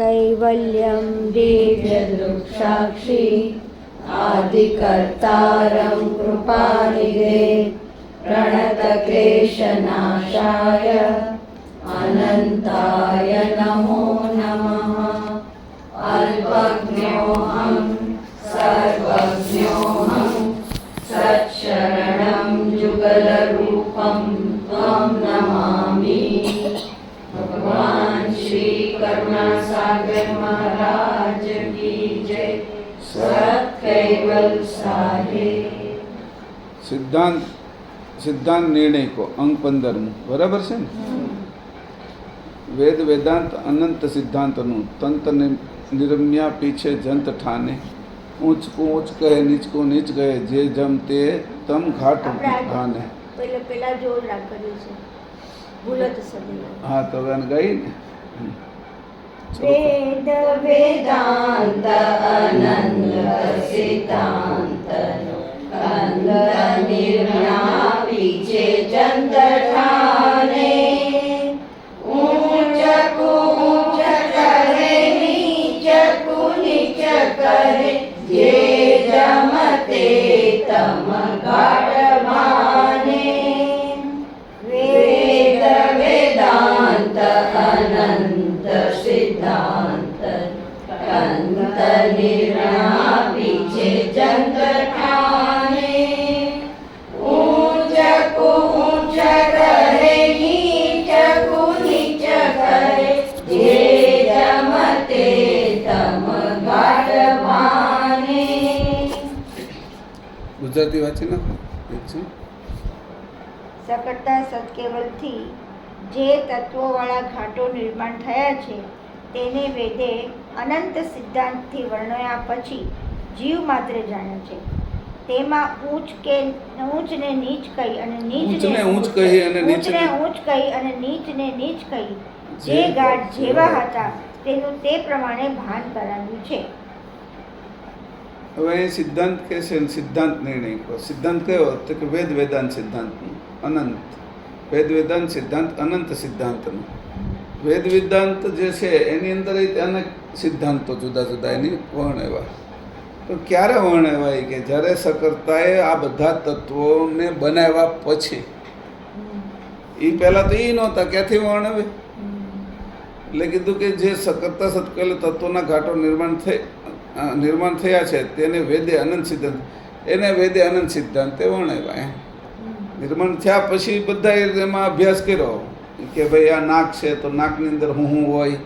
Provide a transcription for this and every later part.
कैवल्यं दिव्यदृक्साक्षी आदिकर्तारं कृपानिधे प्रणतक्लेशनाशाय अनन्ताय नमो नमः। अल्पज्ञोऽहं सर्वज्ञोऽहं सत्शरणं जुगलरूपं त्वं नमामि। भगवान श्री करुणासागर महाराज की जय। सत कैवल साहेब। સિદ્ધાંત નિર્ણય કો અંગ 15 બરાબર છે ને? વેદ વેદાંત અનંત સિદ્ધાંતનું તંત નિરમ્યા પીછે જંત ઠાને ઊંચ કો ઊંચ કહે નીચ કો નીચ કહે જે જમ તે તમ ઘાટ ભાને. પેલા જોર કર્યું છે ભૂલત સદી. હા તો હવે ગઈ ને. વેદ વેદાંત અનંત સિદ્ધાંત કંદ નિર્મણા પીછે જંત ઠાને ઊંચ કો ઊંચ કહે નીચ કો નીચ કહે જે જમતે તમ ઘાટ ભાને. વેદ વેદાંત અનંત સિદ્ધાંત કંત નિર્મણા પીછે જંત ઠાને ઊંચ કો ઊંચ કહે નીચ કો નીચ કહે જે જમતે તમ ઘાટ ભાને. ગુજરાતી વાંચી નાખો. સકળતા સત્કેવલથી જે તત્વોવાળા ઘાટો નિર્માણ થયા છે તેને વેદે અનંત સિદ્ધાંતથી વર્ણવ્યા પછી જીવ માત્ર જાણે છે. તેમાં ઊંચને નીચ કહી અને નીચને ઊંચ કહી અને નીચને ઊંચ કહી અને નીચને નીચ કહી જે ઘાટ જેવા હતા તેનું તે પ્રમાણે ભાન કરાવ્યું છે. હવે એ સિદ્ધાંત કે છે સિદ્ધાંત નિર્ણય કો. સિદ્ધાંત કયો તો કે વેદ વેદાંત સિદ્ધાંતનું અનંત. વેદ વેદાંત સિદ્ધાંત અનંત સિદ્ધાંતનું. વેદ વેદાંત જે છે એની અંદર અનેક સિદ્ધાંતો જુદા જુદા એની વર્ણવ્યા. તો ક્યારે વર્ણવાય કે જ્યારે સકર્તાએ આ બધા તત્વોને બનાવ્યા પછી. એ પહેલાં તો એ નહોતા, ક્યાંથી વર્ણવે? એટલે કીધું કે જે સકર્તા સત્કેલ તત્વોના ઘાટો નિર્માણ થયા છે તેને વેદે અનંત સિદ્ધાંત, એને વેદે અનંત સિદ્ધાંતે વર્ણવ્યા. નિર્માણ થયા પછી બધા એમાં અભ્યાસ કર્યો કે ભાઈ આ નાક છે તો નાકની અંદર હું હોય,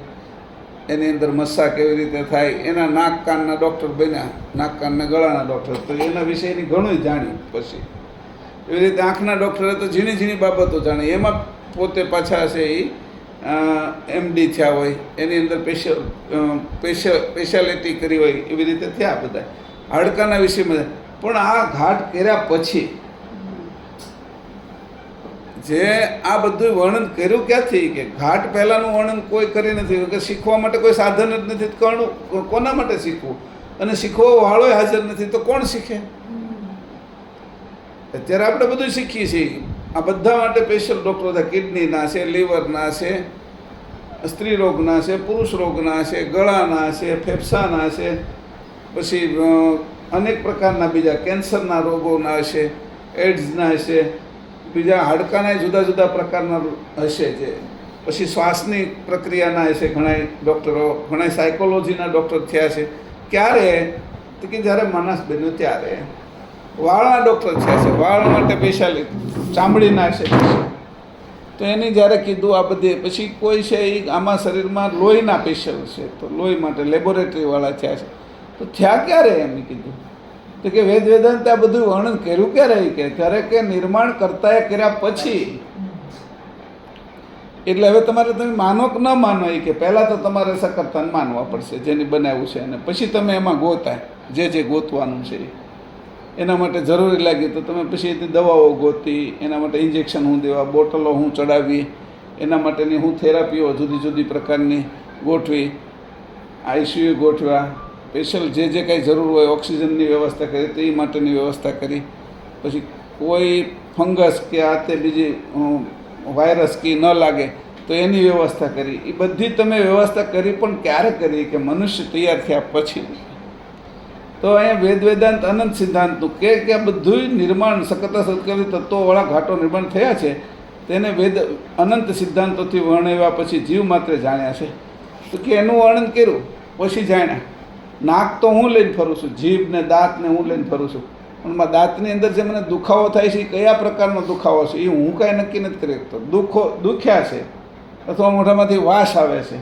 એની અંદર મસ્સા કેવી રીતે થાય, એના નાક કાનના ડૉક્ટર બન્યા, નાક કાનના ગળાના ડૉક્ટર, તો એના વિશેની ઘણું જાણ્યું. પછી એવી રીતે આંખના ડૉક્ટરે તો ઝીણી ઝીણી બાબતો જાણી, એમાં પોતે પાછા છે એ એમડી થયા હોય, એની અંદર સ્પેશિયાલિટી કરી હોય, એવી રીતે થયા બધા હાડકાના વિષયમાં. પણ આ ઘાટ કર્યા પછી જે આ બધું વર્ણન કર્યું ક્યાંથી? કે ઘાટ પહેલાંનું વર્ણન કોઈ કરી નથી, કે શીખવા માટે કોઈ સાધન જ નથી. કોના માટે શીખવું? અને શીખવા વાળો હાજર નથી તો કોણ શીખે? અત્યારે આપણે બધું શીખીએ છીએ. આ બધા માટે સ્પેશિયલ ડૉક્ટરો હતા. કિડનીના છે, લીવરના છે, સ્ત્રી રોગના છે, પુરુષ રોગના છે, ગળાના છે, ફેફસાના છે, પછી અનેક પ્રકારના બીજા કેન્સરના રોગોના હશે, એડ્સના હશે, બીજા હાડકાના જુદા જુદા પ્રકારના હશે, જે પછી શ્વાસની પ્રક્રિયાના હશે. ઘણા ડૉક્ટરો, ઘણા સાયકોલોજીના ડૉક્ટર થયા છે. ક્યારે? તો કે જ્યારે માણસ બન્યો ત્યારે. વાળના ડૉક્ટર થયા છે, વાળ માટે સ્પેશિયાલિટી, ચામડીના હશે. તો એની જ્યારે કીધું આ બધી, પછી કોઈ છે એ આમાં શરીરમાં લોહીના સ્પેશિયલ છે, તો લોહી માટે લેબોરેટરીવાળા થયા છે. તો થયા ક્યારે એમ કીધું? તો કે વેદ વેદાંતે આ બધું વર્ણન કર્યું ક્યારે? કે જ્યારે કે નિર્માણ કરતાએ કર્યા પછી. એટલે હવે તમારે તમે માનો કે ન માનો એ કે પહેલાં તો તમારે સકર્તાને માનવા પડશે જેની બનાવ્યું છે, અને પછી તમે એમાં ગોતા જે ગોતવાનું છે. એના માટે જરૂરી લાગી તો તમે પછી દવાઓ ગોતી, એના માટે ઇન્જેક્શન હું દેવા, બોટલો હું ચડાવી, એના માટેની હું થેરાપીઓ જુદી જુદી પ્રકારની ગોઠવી, આઈસીયુ ગોઠવ્યા, સ્પેશિયલ જે કાંઈ જરૂર હોય ઓક્સિજનની વ્યવસ્થા કરી તો એ માટેની વ્યવસ્થા કરી. પછી કોઈ ફંગસ કે આ તે બીજી વાયરસ કે ન લાગે તો એની વ્યવસ્થા કરી. એ બધી તમે વ્યવસ્થા કરી, પણ ક્યારે કરી? કે મનુષ્ય તૈયાર થયા પછી. તો અહીંયા વેદ વેદાંત અનંત સિદ્ધાંતનું કે આ બધું નિર્માણ સકતા સત્કરી તત્વોવાળા ઘાટો નિર્માણ થયા છે, તેને વેદ અનંત સિદ્ધાંતોથી વર્ણવ્યા પછી જીવ માત્ર જાણ્યા છે. તો કે એનું વર્ણન કર્યું પછી જાણ્યા. નાક તો હું લઈને ફરું છું, જીભ ને દાંત ને હું લઈને ફરું છું, પણ મારા દાંતની અંદર જે મને દુખાવો થાય છે એ કયા પ્રકારનો દુખાવો છે એ હું કાંઈ નક્કી નથી કરી શકતો. દુખ્યા છે, અથવા મોઢામાંથી વાસ આવે છે,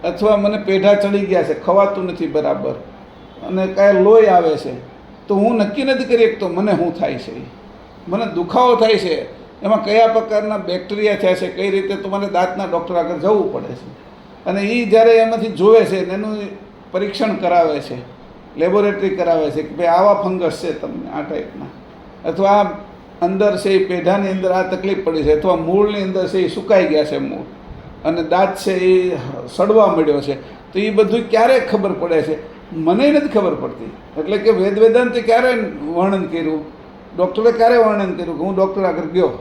અથવા મને પેઢા ચડી ગયા છે, ખવાતું નથી બરાબર, અને કાંઈ લોહી આવે છે, તો હું નક્કી નથી કરી શકતો મને શું થાય છે. મને દુખાવો થાય છે, એમાં કયા પ્રકારના બેક્ટેરિયા થયા છે, કઈ રીતે તમારે દાંતના ડૉક્ટર આગળ જવું પડે છે. અને એ જ્યારે એમાંથી જોવે છે ને એનું પરીક્ષણ કરાવે છે, લેબોરેટરી કરાવે છે કે ભાઈ આવા ફંગસ છે તમને આ ટાઈપના, અથવા આ અંદર છે એ પેઢાની અંદર આ તકલીફ પડી છે, અથવા મૂળની અંદર છે એ સુકાઈ ગયા છે મૂળ, અને દાંત છે એ સડવા મળ્યો છે. તો એ બધું ક્યારે ખબર પડે છે? મને નથી ખબર પડતી. એટલે કે વેદ વેદાંતે ક્યારે વર્ણન કર્યું, ડૉક્ટરે ક્યારે વર્ણન કર્યું કે હું ડૉક્ટર આગળ ગયો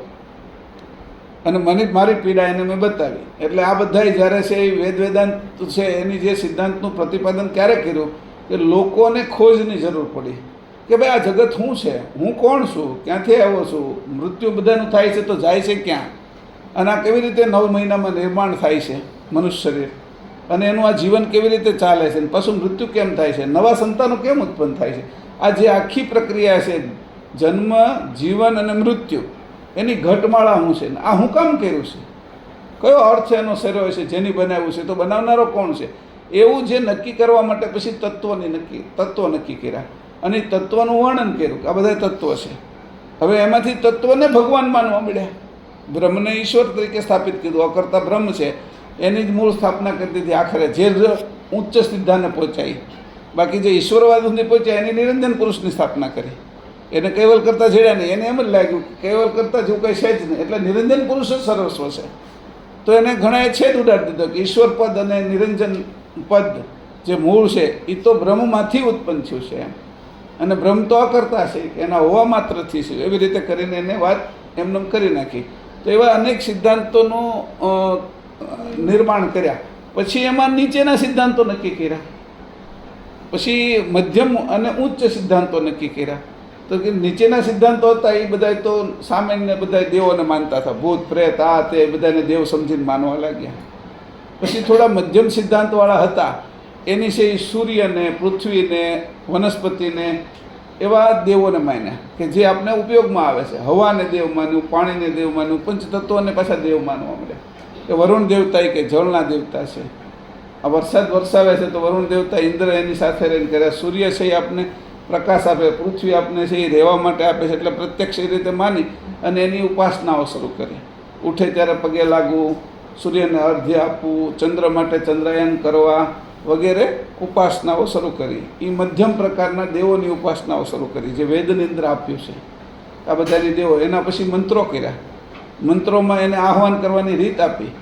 અને મને મારી પીડા એને મેં બતાવી. એટલે આ બધાય જ્યારે છે એ વેદ વેદાંત છે એની જે સિદ્ધાંતનું પ્રતિપાદન ક્યારે કર્યું કે લોકોને ખોજની જરૂર પડી કે ભાઈ આ જગત શું છે, હું કોણ છું, ક્યાંથી આવ્યો છું, મૃત્યુ બધાનું થાય છે તો જાય છે ક્યાં, અને આ કેવી રીતે 9 મહિનામાં નિર્માણ થાય છે મનુષ્ય શરીર, અને એનું આ જીવન કેવી રીતે ચાલે છે, પશુ મૃત્યુ કેમ થાય છે, નવા સંતાનો કેમ ઉત્પન્ન થાય છે, આ જે આખી પ્રક્રિયા છે જન્મ, જીવન અને મૃત્યુ, એની ઘટમાળા શું છે, આ હું કામ કર્યું છે, કયો અર્થ એનો સર્યો છે, જેની બનાવ્યું છે, તો બનાવનારો કોણ છે, એવું જે નક્કી કરવા માટે પછી તત્વ નક્કી કર્યા અને તત્વનું વર્ણન કર્યું કે આ બધા તત્વ છે. હવે એમાંથી તત્વને ભગવાન માનવા મળ્યા, બ્રહ્મને ઈશ્વર તરીકે સ્થાપિત કીધું, અકર્તા બ્રહ્મ છે એની જ મૂળ સ્થાપના કરી દીધી. આખરે જે ઉચ્ચ સિદ્ધાને પહોંચાઈ, બાકી જે ઈશ્વરવાદ સુધી પહોંચ્યા એની નિરંજન પુરુષની સ્થાપના કરી. એને કૈવલ કરતાં છેડ્યા નહીં, એને એમ જ લાગ્યું કૈવલ કરતાં જેવું કંઈ છે જ નહીં, એટલે નિરંજન પુરુષ જ સર્વસ્વ છે. તો એને ઘણાએ છેદ ઉડાડી દીધો કે ઈશ્વર પદ અને નિરંજન પદ જે મૂળ છે એ તો બ્રહ્મમાંથી ઉત્પન્ન થયું છે એમ, અને બ્રહ્મ તો અકર્તા છે, એના હોવા માત્રથી છે, એવી રીતે કરીને એને વાત એમને કરી નાખી. તો એવા અનેક સિદ્ધાંતોનું નિર્માણ કર્યા. પછી એમાં નીચેના સિદ્ધાંતો નક્કી કર્યા, પછી મધ્યમ અને ઉચ્ચ સિદ્ધાંતો નક્કી કર્યા. તો કે નીચેના સિદ્ધાંતો હતા એ બધા તો સામાન્ય બધા દેવોને માનતા હતા, ભૂત પ્રેત આ તે બધાને દેવ સમજીને માનવા લાગ્યા. પછી થોડા મધ્યમ સિદ્ધાંતવાળા હતા, એની છે સૂર્યને, પૃથ્વીને, વનસ્પતિને એવા દેવોને માન્યા કે જે આપણે ઉપયોગમાં આવે છે. હવાને દેવ માન્યું, પાણીને દેવ માન્યું, પંચતત્વોને પાછા દેવ માનવા મળ્યા કે વરુણ દેવતા કે જળના દેવતા છે. આ વરસાદ વરસાવે છે તો વરુણ દેવતા ઇન્દ્ર એની સાથે રહીને કર્યા. સૂર્ય છે એ આપને પ્રકાશ આપે, પૃથ્વી આપને છે એ રહેવા માટે આપે છે, એટલે પ્રત્યક્ષ એ રીતે માની અને એની ઉપાસનાઓ શરૂ કરી. ઉઠે ત્યારે પગે લાગવું, સૂર્યને અર્ધ્ય આપવું, ચંદ્ર માટે ચંદ્રાયન કરવા વગેરે ઉપાસનાઓ શરૂ કરી. એ મધ્યમ પ્રકારના દેવોની ઉપાસનાઓ શરૂ કરી જે વેદની અંદર આપ્યું છે. આ બધાની દેવો. એના પછી મંત્રો કર્યા, મંત્રોમાં એને આહ્વાન કરવાની રીત આપી.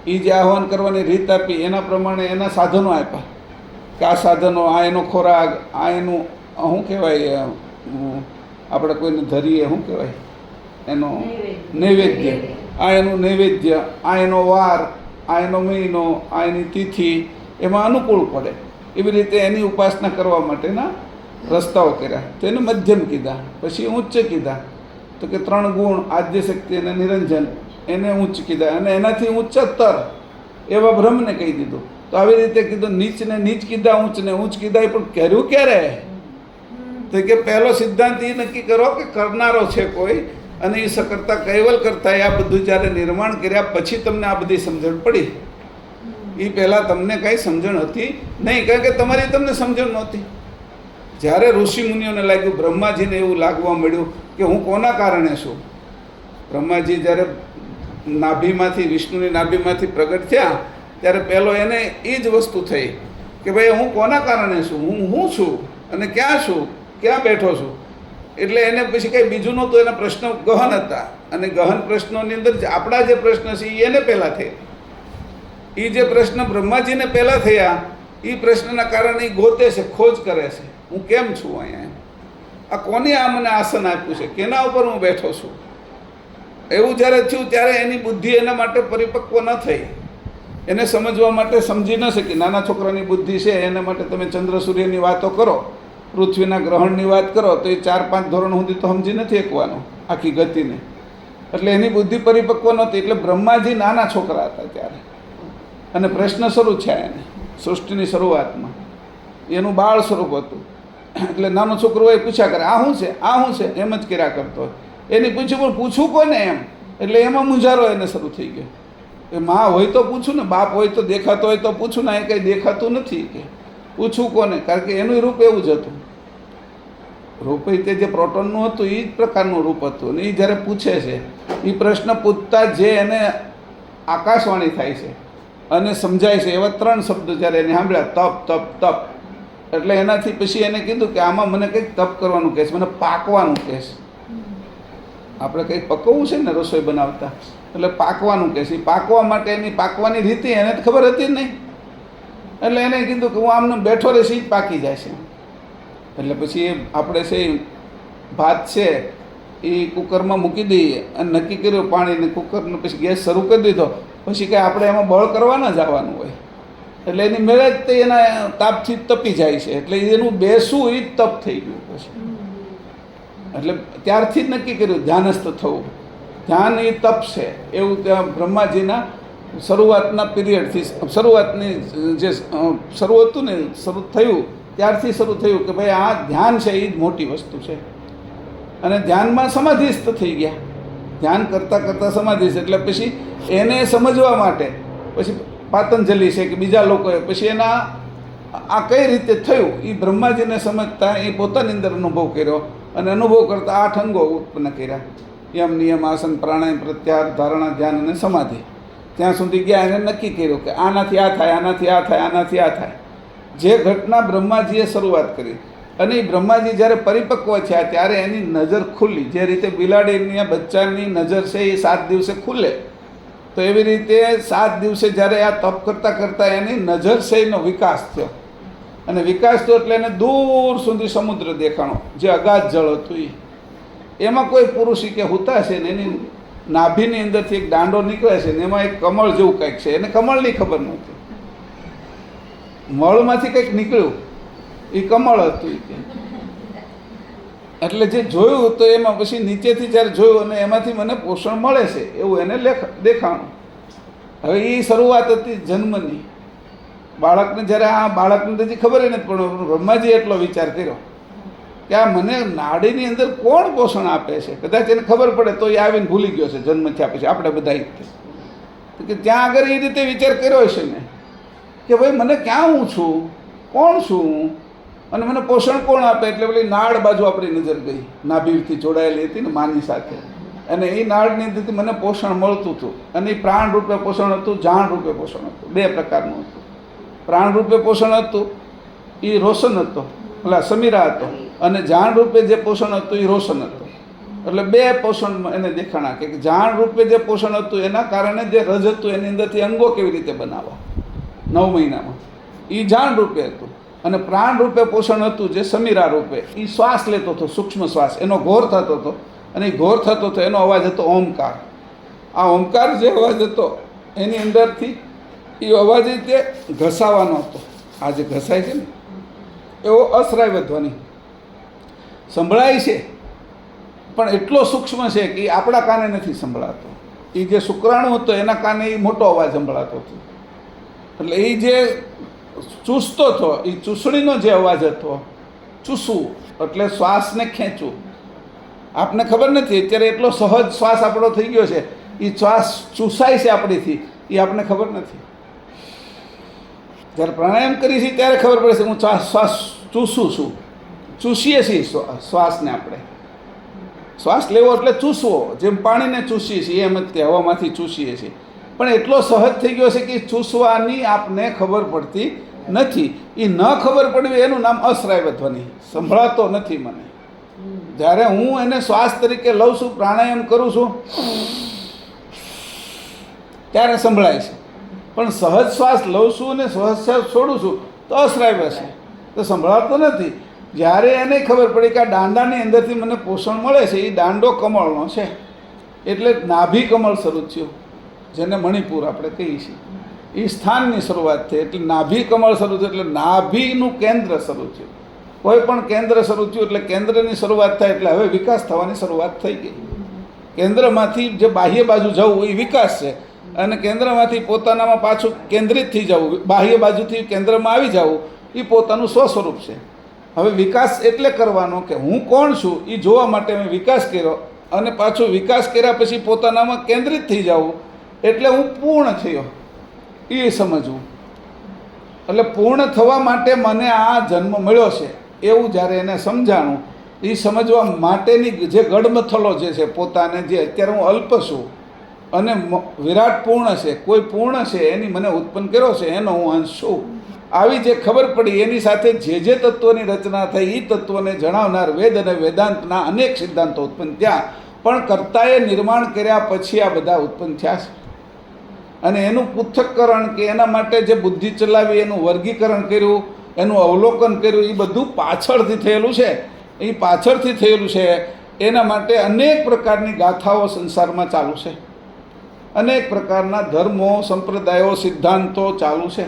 એ જે આહ્વાન કરવાની રીત આપી એના પ્રમાણે એના સાધનો આપ્યા કે આ સાધનો, આ એનો ખોરાક, આ એનું શું કહેવાય, આપણે કોઈને ધરીએ શું કહેવાય એનો નૈવેદ્ય, આ એનું નૈવેદ્ય, આ એનો વાર, આ એનો મહિનો, આ એની તિથિ એમાં અનુકૂળ પડે એવી રીતે એની ઉપાસના કરવા માટેના રસ્તાઓ કર્યા. તો એને મધ્યમ કીધા. પછી ઉચ્ચ કીધા તો કે 3 ગુણ, આદ્ય શક્તિ અને નિરંજન, એને ઉચ્ચ કીધા. અને એનાથી ઉચ્ચતર એવા બ્રહ્મને કહી દીધું. તો આવી રીતે કીધું, નીચને નીચ કીધા, ઊંચને ઊંચ કીધા. એ પણ કર્યું ક્યારે? તો કે પહેલો સિદ્ધાંત એ નક્કી કરો કે કરનારો છે કોઈ, અને એ સકર્તા કૈવલ કરતા આ બધું જ્યારે નિર્માણ કર્યા પછી તમને આ બધી સમજણ પડી. એ પહેલાં તમને કાંઈ સમજણ હતી નહીં, કારણ કે તમારી તમને સમજણ નહોતી. જ્યારે ઋષિ મુનિઓને લાગ્યું, બ્રહ્માજીને એવું લાગવા મળ્યું કે હું કોના કારણે છું. બ્રહ્માજી જ્યારે નાભીમાંથી, વિષ્ણુની નાભીમાંથી પ્રગટ થયા ત્યારે પહેલો એને એ જ વસ્તુ થઈ કે ભાઈ હું કોના કારણે છું, હું છું અને ક્યાં છું, ક્યાં બેઠો છું. એટલે એને પછી કંઈ બીજું નહોતું, એના પ્રશ્નો ગહન હતા. અને ગહન પ્રશ્નોની અંદર આપણા જે પ્રશ્ન છે એને પહેલાં થયા. એ જે પ્રશ્ન બ્રહ્માજીને પહેલાં થયા એ પ્રશ્નના કારણે એ ગોતે છે, ખોજ કરે છે, હું કેમ છું અહીંયા, આ કોને આ મને આસન આપ્યું છે, કેના ઉપર હું બેઠો છું. એવું જ્યારે થયું ત્યારે એની બુદ્ધિ એના માટે પરિપક્વ ન થઈ, એને સમજવા માટે સમજી ન શકી. નાના છોકરાની બુદ્ધિ છે એના માટે તમે ચંદ્ર સૂર્યની વાતો કરો, પૃથ્વીના ગ્રહણની વાત કરો તો એ 4-5 ધોરણ સુધી તો સમજી નથી શકવાનો આખી ગતિને. એટલે એની બુદ્ધિ પરિપક્વ નહોતી. એટલે બ્રહ્માજી નાના છોકરા હતા ત્યારે, અને પ્રશ્ન શરૂ થયા એને સૃષ્ટિની શરૂઆતમાં. એનું બાળ સ્વરૂપ હતું. એટલે નાનો છોકરો એ પૂછ્યા કરે, આ શું છે, આ શું છે, એમ જ કર્યા કરતો હોય. એની પૂછ્યું પણ પૂછવું કોને એમ, એટલે એમાં મૂંઝારો એને શરૂ થઈ ગયો. એ માં હોય તો પૂછું ને, બાપ હોય તો દેખાતો હોય તો પૂછું ને, એ કંઈ દેખાતું નથી કે પૂછવું કોને. કારણ કે એનું રૂપ એવું જ હતું. રૂપ તે જે પ્રોટોનનું હતું એ જ પ્રકારનું રૂપ હતું. અને એ જ્યારે પૂછે છે એ પ્રશ્ન પૂછતા જે એને આકાશવાણી થાય છે અને સમજાય છે એવા 3 શબ્દો જ્યારે એને સાંભળ્યા, તપ તપ તપ. એટલે એનાથી પછી એને કીધું કે આમાં મને કંઈક તપ કરવાનું કહે છે, મને પાકવાનું કહે છે. આપણે કંઈક પકવવું છે ને રસોઈ બનાવતા, એટલે પાકવાનું કહે છે. પાકવા માટે એની પાકવાની રીતિ એને તો ખબર હતી જ નહીં. એટલે એને કીધું કે હું આમને બેઠો રહીશ એ જ પાકી જાય છે. એટલે પછી આપણે છે ભાત છે એ કુકરમાં મૂકી દઈએ અને નક્કી કર્યું પાણીને, કુકરને પછી ગેસ શરૂ કરી દીધો, પછી કંઈ આપણે એમાં બળ કરવા ન જવાનું હોય. એટલે એની મેળે જ તે એના તાપથી તપી જાય છે. એટલે એનું બેસવું એ જ તપ થઈ ગયું પછી. એટલે ત્યારથી જ નક્કી કર્યું ધ્યાનસ્થ થવું. ધ્યાન એ તપ છે એવું ત્યાં બ્રહ્માજીના શરૂઆતના પીરિયડથી, શરૂઆતની જે શરૂ હતું ને, શરૂ થયું ત્યારથી શરૂ થયું કે ભાઈ આ ધ્યાન છે એ જ મોટી વસ્તુ છે. અને ધ્યાનમાં સમાધિસ્થ થઈ ગયા. ધ્યાન કરતાં કરતાં સમાધિસ્થ. એટલે પછી એને સમજવા માટે પછી પાતંજલિ છે કે બીજા લોકોએ પછી એના આ કઈ રીતે થયું એ બ્રહ્માજીને સમજતા એ પોતાની અંદર અનુભવ કર્યો. અને અનુભવ કરતાં 8 અંગો ઉત્પન્ન કર્યા: યમ, નિયમ, આસન, પ્રાણાયામ, પ્રત્યાહાર, ધારણા, ધ્યાન અને સમાધિ. ત્યાં સુધી ગયા. એને નક્કી કર્યું કે આનાથી આ થાય, આનાથી આ થાય, આનાથી આ થાય. જે ઘટના બ્રહ્માજીએ શરૂઆત કરી. અને એ બ્રહ્માજી જ્યારે પરિપક્વ થયા ત્યારે એની નજર ખુલ્લી. જે રીતે બિલાડીની બચ્ચાની નજર છે એ 7 દિવસે ખુલે, તો એવી રીતે 7 દિવસે જ્યારે આ તપ કરતાં કરતાં એની નજર છે એનો વિકાસ થયો. અને વિકાસ થયો એટલે એને દૂર સુધી સમુદ્ર દેખાણો, જે અગાધ જળ હતું એ. એમાં કોઈ પુરુષ કે હુતા છે ને એની નાભીની અંદરથી એક દાંડો નીકળે છે ને એમાં એક કમળ જેવું કંઈક છે. એને કમળની ખબર નહોતી. મળમાંથી કંઈક નીકળ્યું એ કમળ હતું કે. એટલે જે જોયું તો એમાં પછી નીચેથી જ્યારે જોયું અને એમાંથી મને પોષણ મળે છે એવું એને દેખાણું. હવે એ શરૂઆત હતી જન્મની. બાળકને જ્યારે આ બાળકને હજી ખબર નથી, પણ બ્રહ્માજી એટલો વિચાર કર્યો કે આ મને નાડીની અંદર કોણ પોષણ આપે છે. કદાચ એને ખબર પડે તો એ આવીને ભૂલી ગયો છે જન્મ થયા પછી. આપણે બધા કે ત્યાં આગળ એ રીતે વિચાર કર્યો છે ને કે ભાઈ મને ક્યાં હું છું, કોણ છું હું, અને મને પોષણ કોણ આપે. એટલે પેલી નાળ બાજુ આપણી નજર ગઈ. નાભીથી જોડાયેલી હતી ને માની સાથે. અને એ નાળની અંદરથી મને પોષણ મળતું હતું. અને એ પ્રાણ રૂપે પોષણ હતું, જાણ રૂપે પોષણ હતું. 2 પ્રકારનું હતું. પ્રાણ રૂપે પોષણ હતું એ રોશન હતો, એટલે સમીરા હતો. અને જાણ રૂપે જે પોષણ હતું એ રોશન હતું. એટલે 2 પોષણ એને દેખાણા કે જાણ રૂપે જે પોષણ હતું એના કારણે જે રજ હતું એની અંદરથી અંગો કેવી રીતે બનાવવા 9 મહિનામાં, એ જાણ રૂપે હતું. અને પ્રાણ રૂપે પોષણ હતું જે સમીરા રૂપે, એ શ્વાસ લેતો હતો, સૂક્ષ્મ શ્વાસ. એનો ઘોર થતો હતો. અને એ ઘોર થતો હતો એનો અવાજ હતો ઓમકાર. આ ઓમકાર જે અવાજ હતો એની અંદરથી એ અવાજ તે ઘસાવાનો હતો. આ જે ઘસાય છે ને એવો અશ્રાવ્ય ધ્વનિ સંભળાય છે, પણ એટલો સૂક્ષ્મ છે કે આપણા કાને નથી સંભળાતો. એ જે શુક્રાણુ હતો એના કાને એ મોટો અવાજ સંભળાતો હતો. એટલે એ જે ચૂસતો હતો એ ચૂસણીનો જે અવાજ હતો, ચૂસવું એટલે શ્વાસને ખેંચવું. આપને ખબર નથી અત્યારે એટલો સહજ શ્વાસ આપણો થઈ ગયો છે. એ શ્વાસ ચૂસાય છે આપણીથી એ આપણને ખબર નથી. જ્યારે પ્રાણાયામ કરીએ છીએ ત્યારે ખબર પડે છે હું શ્વાસ ચૂસું છું. ચૂસીએ છીએ શ્વાસને આપણે. શ્વાસ લેવો એટલે ચૂસવો, જેમ પાણીને ચૂસીએ છીએ એમ જ હવામાંથી ચૂસીએ છીએ. પણ એટલો સહજ થઈ ગયો છે કે ચૂસવાની આપને ખબર પડતી નથી. એ ન ખબર પડવી એનું નામ અશ્રાવ્ય ધ્વનિ. સંભળાતો નથી મને. જ્યારે હું એને શ્વાસ તરીકે લઉં છું, પ્રાણાયામ કરું છું, ત્યારે સંભળાય છે. પણ સહજ શ્વાસ લઉં છું અને સહજ શ્વાસ છોડું છું તો અશ્રાવ્ય છે, તો સંભળાતો નથી. જ્યારે એને ખબર પડી કે આ દાંડાની અંદરથી મને પોષણ મળે છે, એ દાંડો કમળનો છે. એટલે નાભી કમળ શરૂ થયું, જેને મણિપુર આપણે કહીએ છીએ, એ સ્થાનની શરૂઆત થઈ. એટલે નાભી કમળ શરૂ થયું એટલે નાભીનું કેન્દ્ર શરૂ થયું. કોઈ પણ કેન્દ્ર શરૂ થયું એટલે કેન્દ્રની શરૂઆત થાય એટલે હવે વિકાસ થવાની શરૂઆત થઈ ગઈ. કેન્દ્રમાંથી જે બાહ્ય બાજુ જવું એ વિકાસ છે, અને કેન્દ્રમાંથી પોતાનામાં પાછું કેન્દ્રિત થઈ જવું, બાહ્ય બાજુથી કેન્દ્રમાં આવી જવું, એ પોતાનું સ્વસ્વરૂપ છે. હવે વિકાસ એટલે કરવાનો કે હું કોણ છું એ જોવા માટે મેં વિકાસ કર્યો, અને પાછો વિકાસ કર્યા પછી પોતાનામાં કેન્દ્રિત થઈ જવું એટલે હું પૂર્ણ થયો એ સમજવું. એટલે પૂર્ણ થવા માટે મને આ જન્મ મળ્યો છે એવું જ્યારે એને સમજાણું, એ સમજવા માટેની જે ગડમથલો જે છે પોતાને, જે અત્યારે હું અલ્પ છું અને વિરાટ પૂર્ણ છે, કોઈ પૂર્ણ છે એની મને ઉત્પન્ન કર્યો છે, એનો હું અંશ છું, આવી જે ખબર પડી એની સાથે જે તત્વોની રચના થઈ એ તત્વોને જણાવનાર વેદ અને વેદાંતના અનેક સિદ્ધાંતો ઉત્પન્ન થયા. પણ કર્તાએ નિર્માણ કર્યા પછી આ બધા ઉત્પન્ન થયા છે, અને એનું પૃથ્થકરણ કે એના માટે જે બુદ્ધિ ચલાવી, એનું વર્ગીકરણ કર્યું, એનું અવલોકન કર્યું, એ બધું પાછળથી થયેલું છે. એ પાછળથી થયેલું છે એના માટે અનેક પ્રકારની ગાથાઓ સંસારમાં ચાલુ છે, અનેક પ્રકારના ધર્મો, સંપ્રદાયો, સિદ્ધાંતો ચાલુ છે.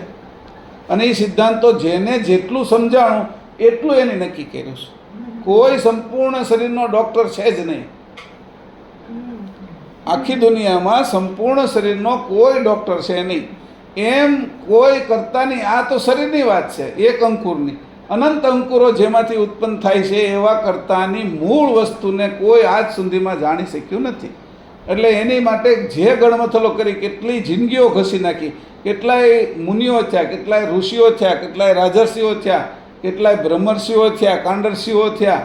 અને એ સિદ્ધાંતો જેને જેટલું સમજાણું એટલું એને નક્કી કર્યું છે. કોઈ સંપૂર્ણ શરીરનો ડૉક્ટર છે જ નહીં. આખી દુનિયામાં સંપૂર્ણ શરીરનો કોઈ ડૉક્ટર છે નહીં. એમ કોઈ કરતા નહીં. આ તો શરીરની વાત છે, એક અંકુરની. અનંત અંકુરો જેમાંથી ઉત્પન્ન થાય છે એવા કર્તાની મૂળ વસ્તુને કોઈ આજ સુધીમાં જાણી શક્યું નથી. એટલે એની માટે જે ગણમથલો કરી, કેટલી જિંદગીઓ ઘસી નાખી, કેટલાય મુનિઓ થયા, કેટલાય ઋષિઓ થયા, કેટલાય રાજર્ષિઓ થયા, કેટલાય બ્રહ્મર્ષિઓ થયા, કાંડર્ષિઓ થયા.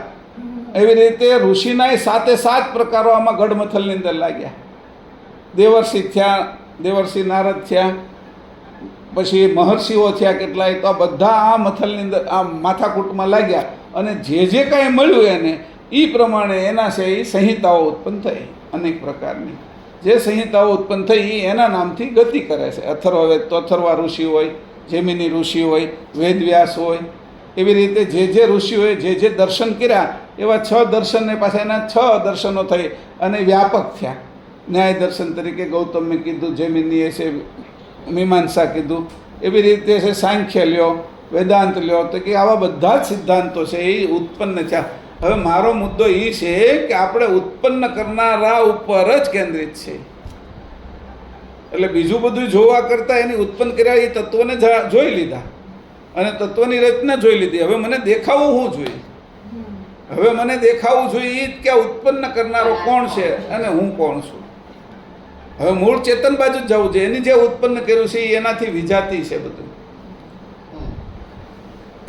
એવી રીતે ઋષિનાય 7 પ્રકારો આમાં ગડમથલની અંદર લાગ્યા. દેવર્ષિ થયા, દેવર્ષિ નારદ થયા, પછી મહર્ષિઓ થયા કેટલાય. તો આ બધા આ મથલની અંદર આ માથાકૂટમાં લાગ્યા, અને જે કાંઈ મળ્યું એને એ પ્રમાણે એના છે એ સંહિતાઓ ઉત્પન્ન થઈ અનેક પ્રકારની. જે સંહિતાઓ ઉત્પન્ન થઈ એ એના નામથી ગતિ કરે છે. અથર્વવેદ તો અથર્વા ઋષિ હોય, જૈમિની ઋષિ હોય, વેદવ્યાસ હોય. એવી રીતે જે ઋષિઓએ જે દર્શન કર્યા એવા 6 દર્શનને પાછા એના 6 દર્શનો થઈ અને વ્યાપક થયા. ન્યાય દર્શન તરીકે ગૌતમે કીધું, જૈમિનીએ છે મીમાંસા કીધું, એવી રીતે છે સાંખ્ય લ્યો, વેદાંત લ્યો. તો કે આવા બધા જ સિદ્ધાંતો છે એ ઉત્પન્ન થયા. હવે મારો મુદ્દો એ છે કે આપણે ઉત્પન્ન કરનારા ઉપર જ કેન્દ્રિત છે. એટલે બીજું બધું જોવા કરતાં એની ઉત્પન્ન કર્યા એ તત્વોને જોઈ લીધા અને તત્વની રચના જોઈ લીધી. હવે મને દેખાવું શું જોઈએ? હવે મને દેખાવું જોઈએ કે આ ઉત્પન્ન કરનારો કોણ છે અને હું કોણ છું. હવે મૂળ ચેતન બાજુ જ જવું છે. એની જે ઉત્પન્ન કર્યું છે એ એનાથી વિજાતી છે બધું,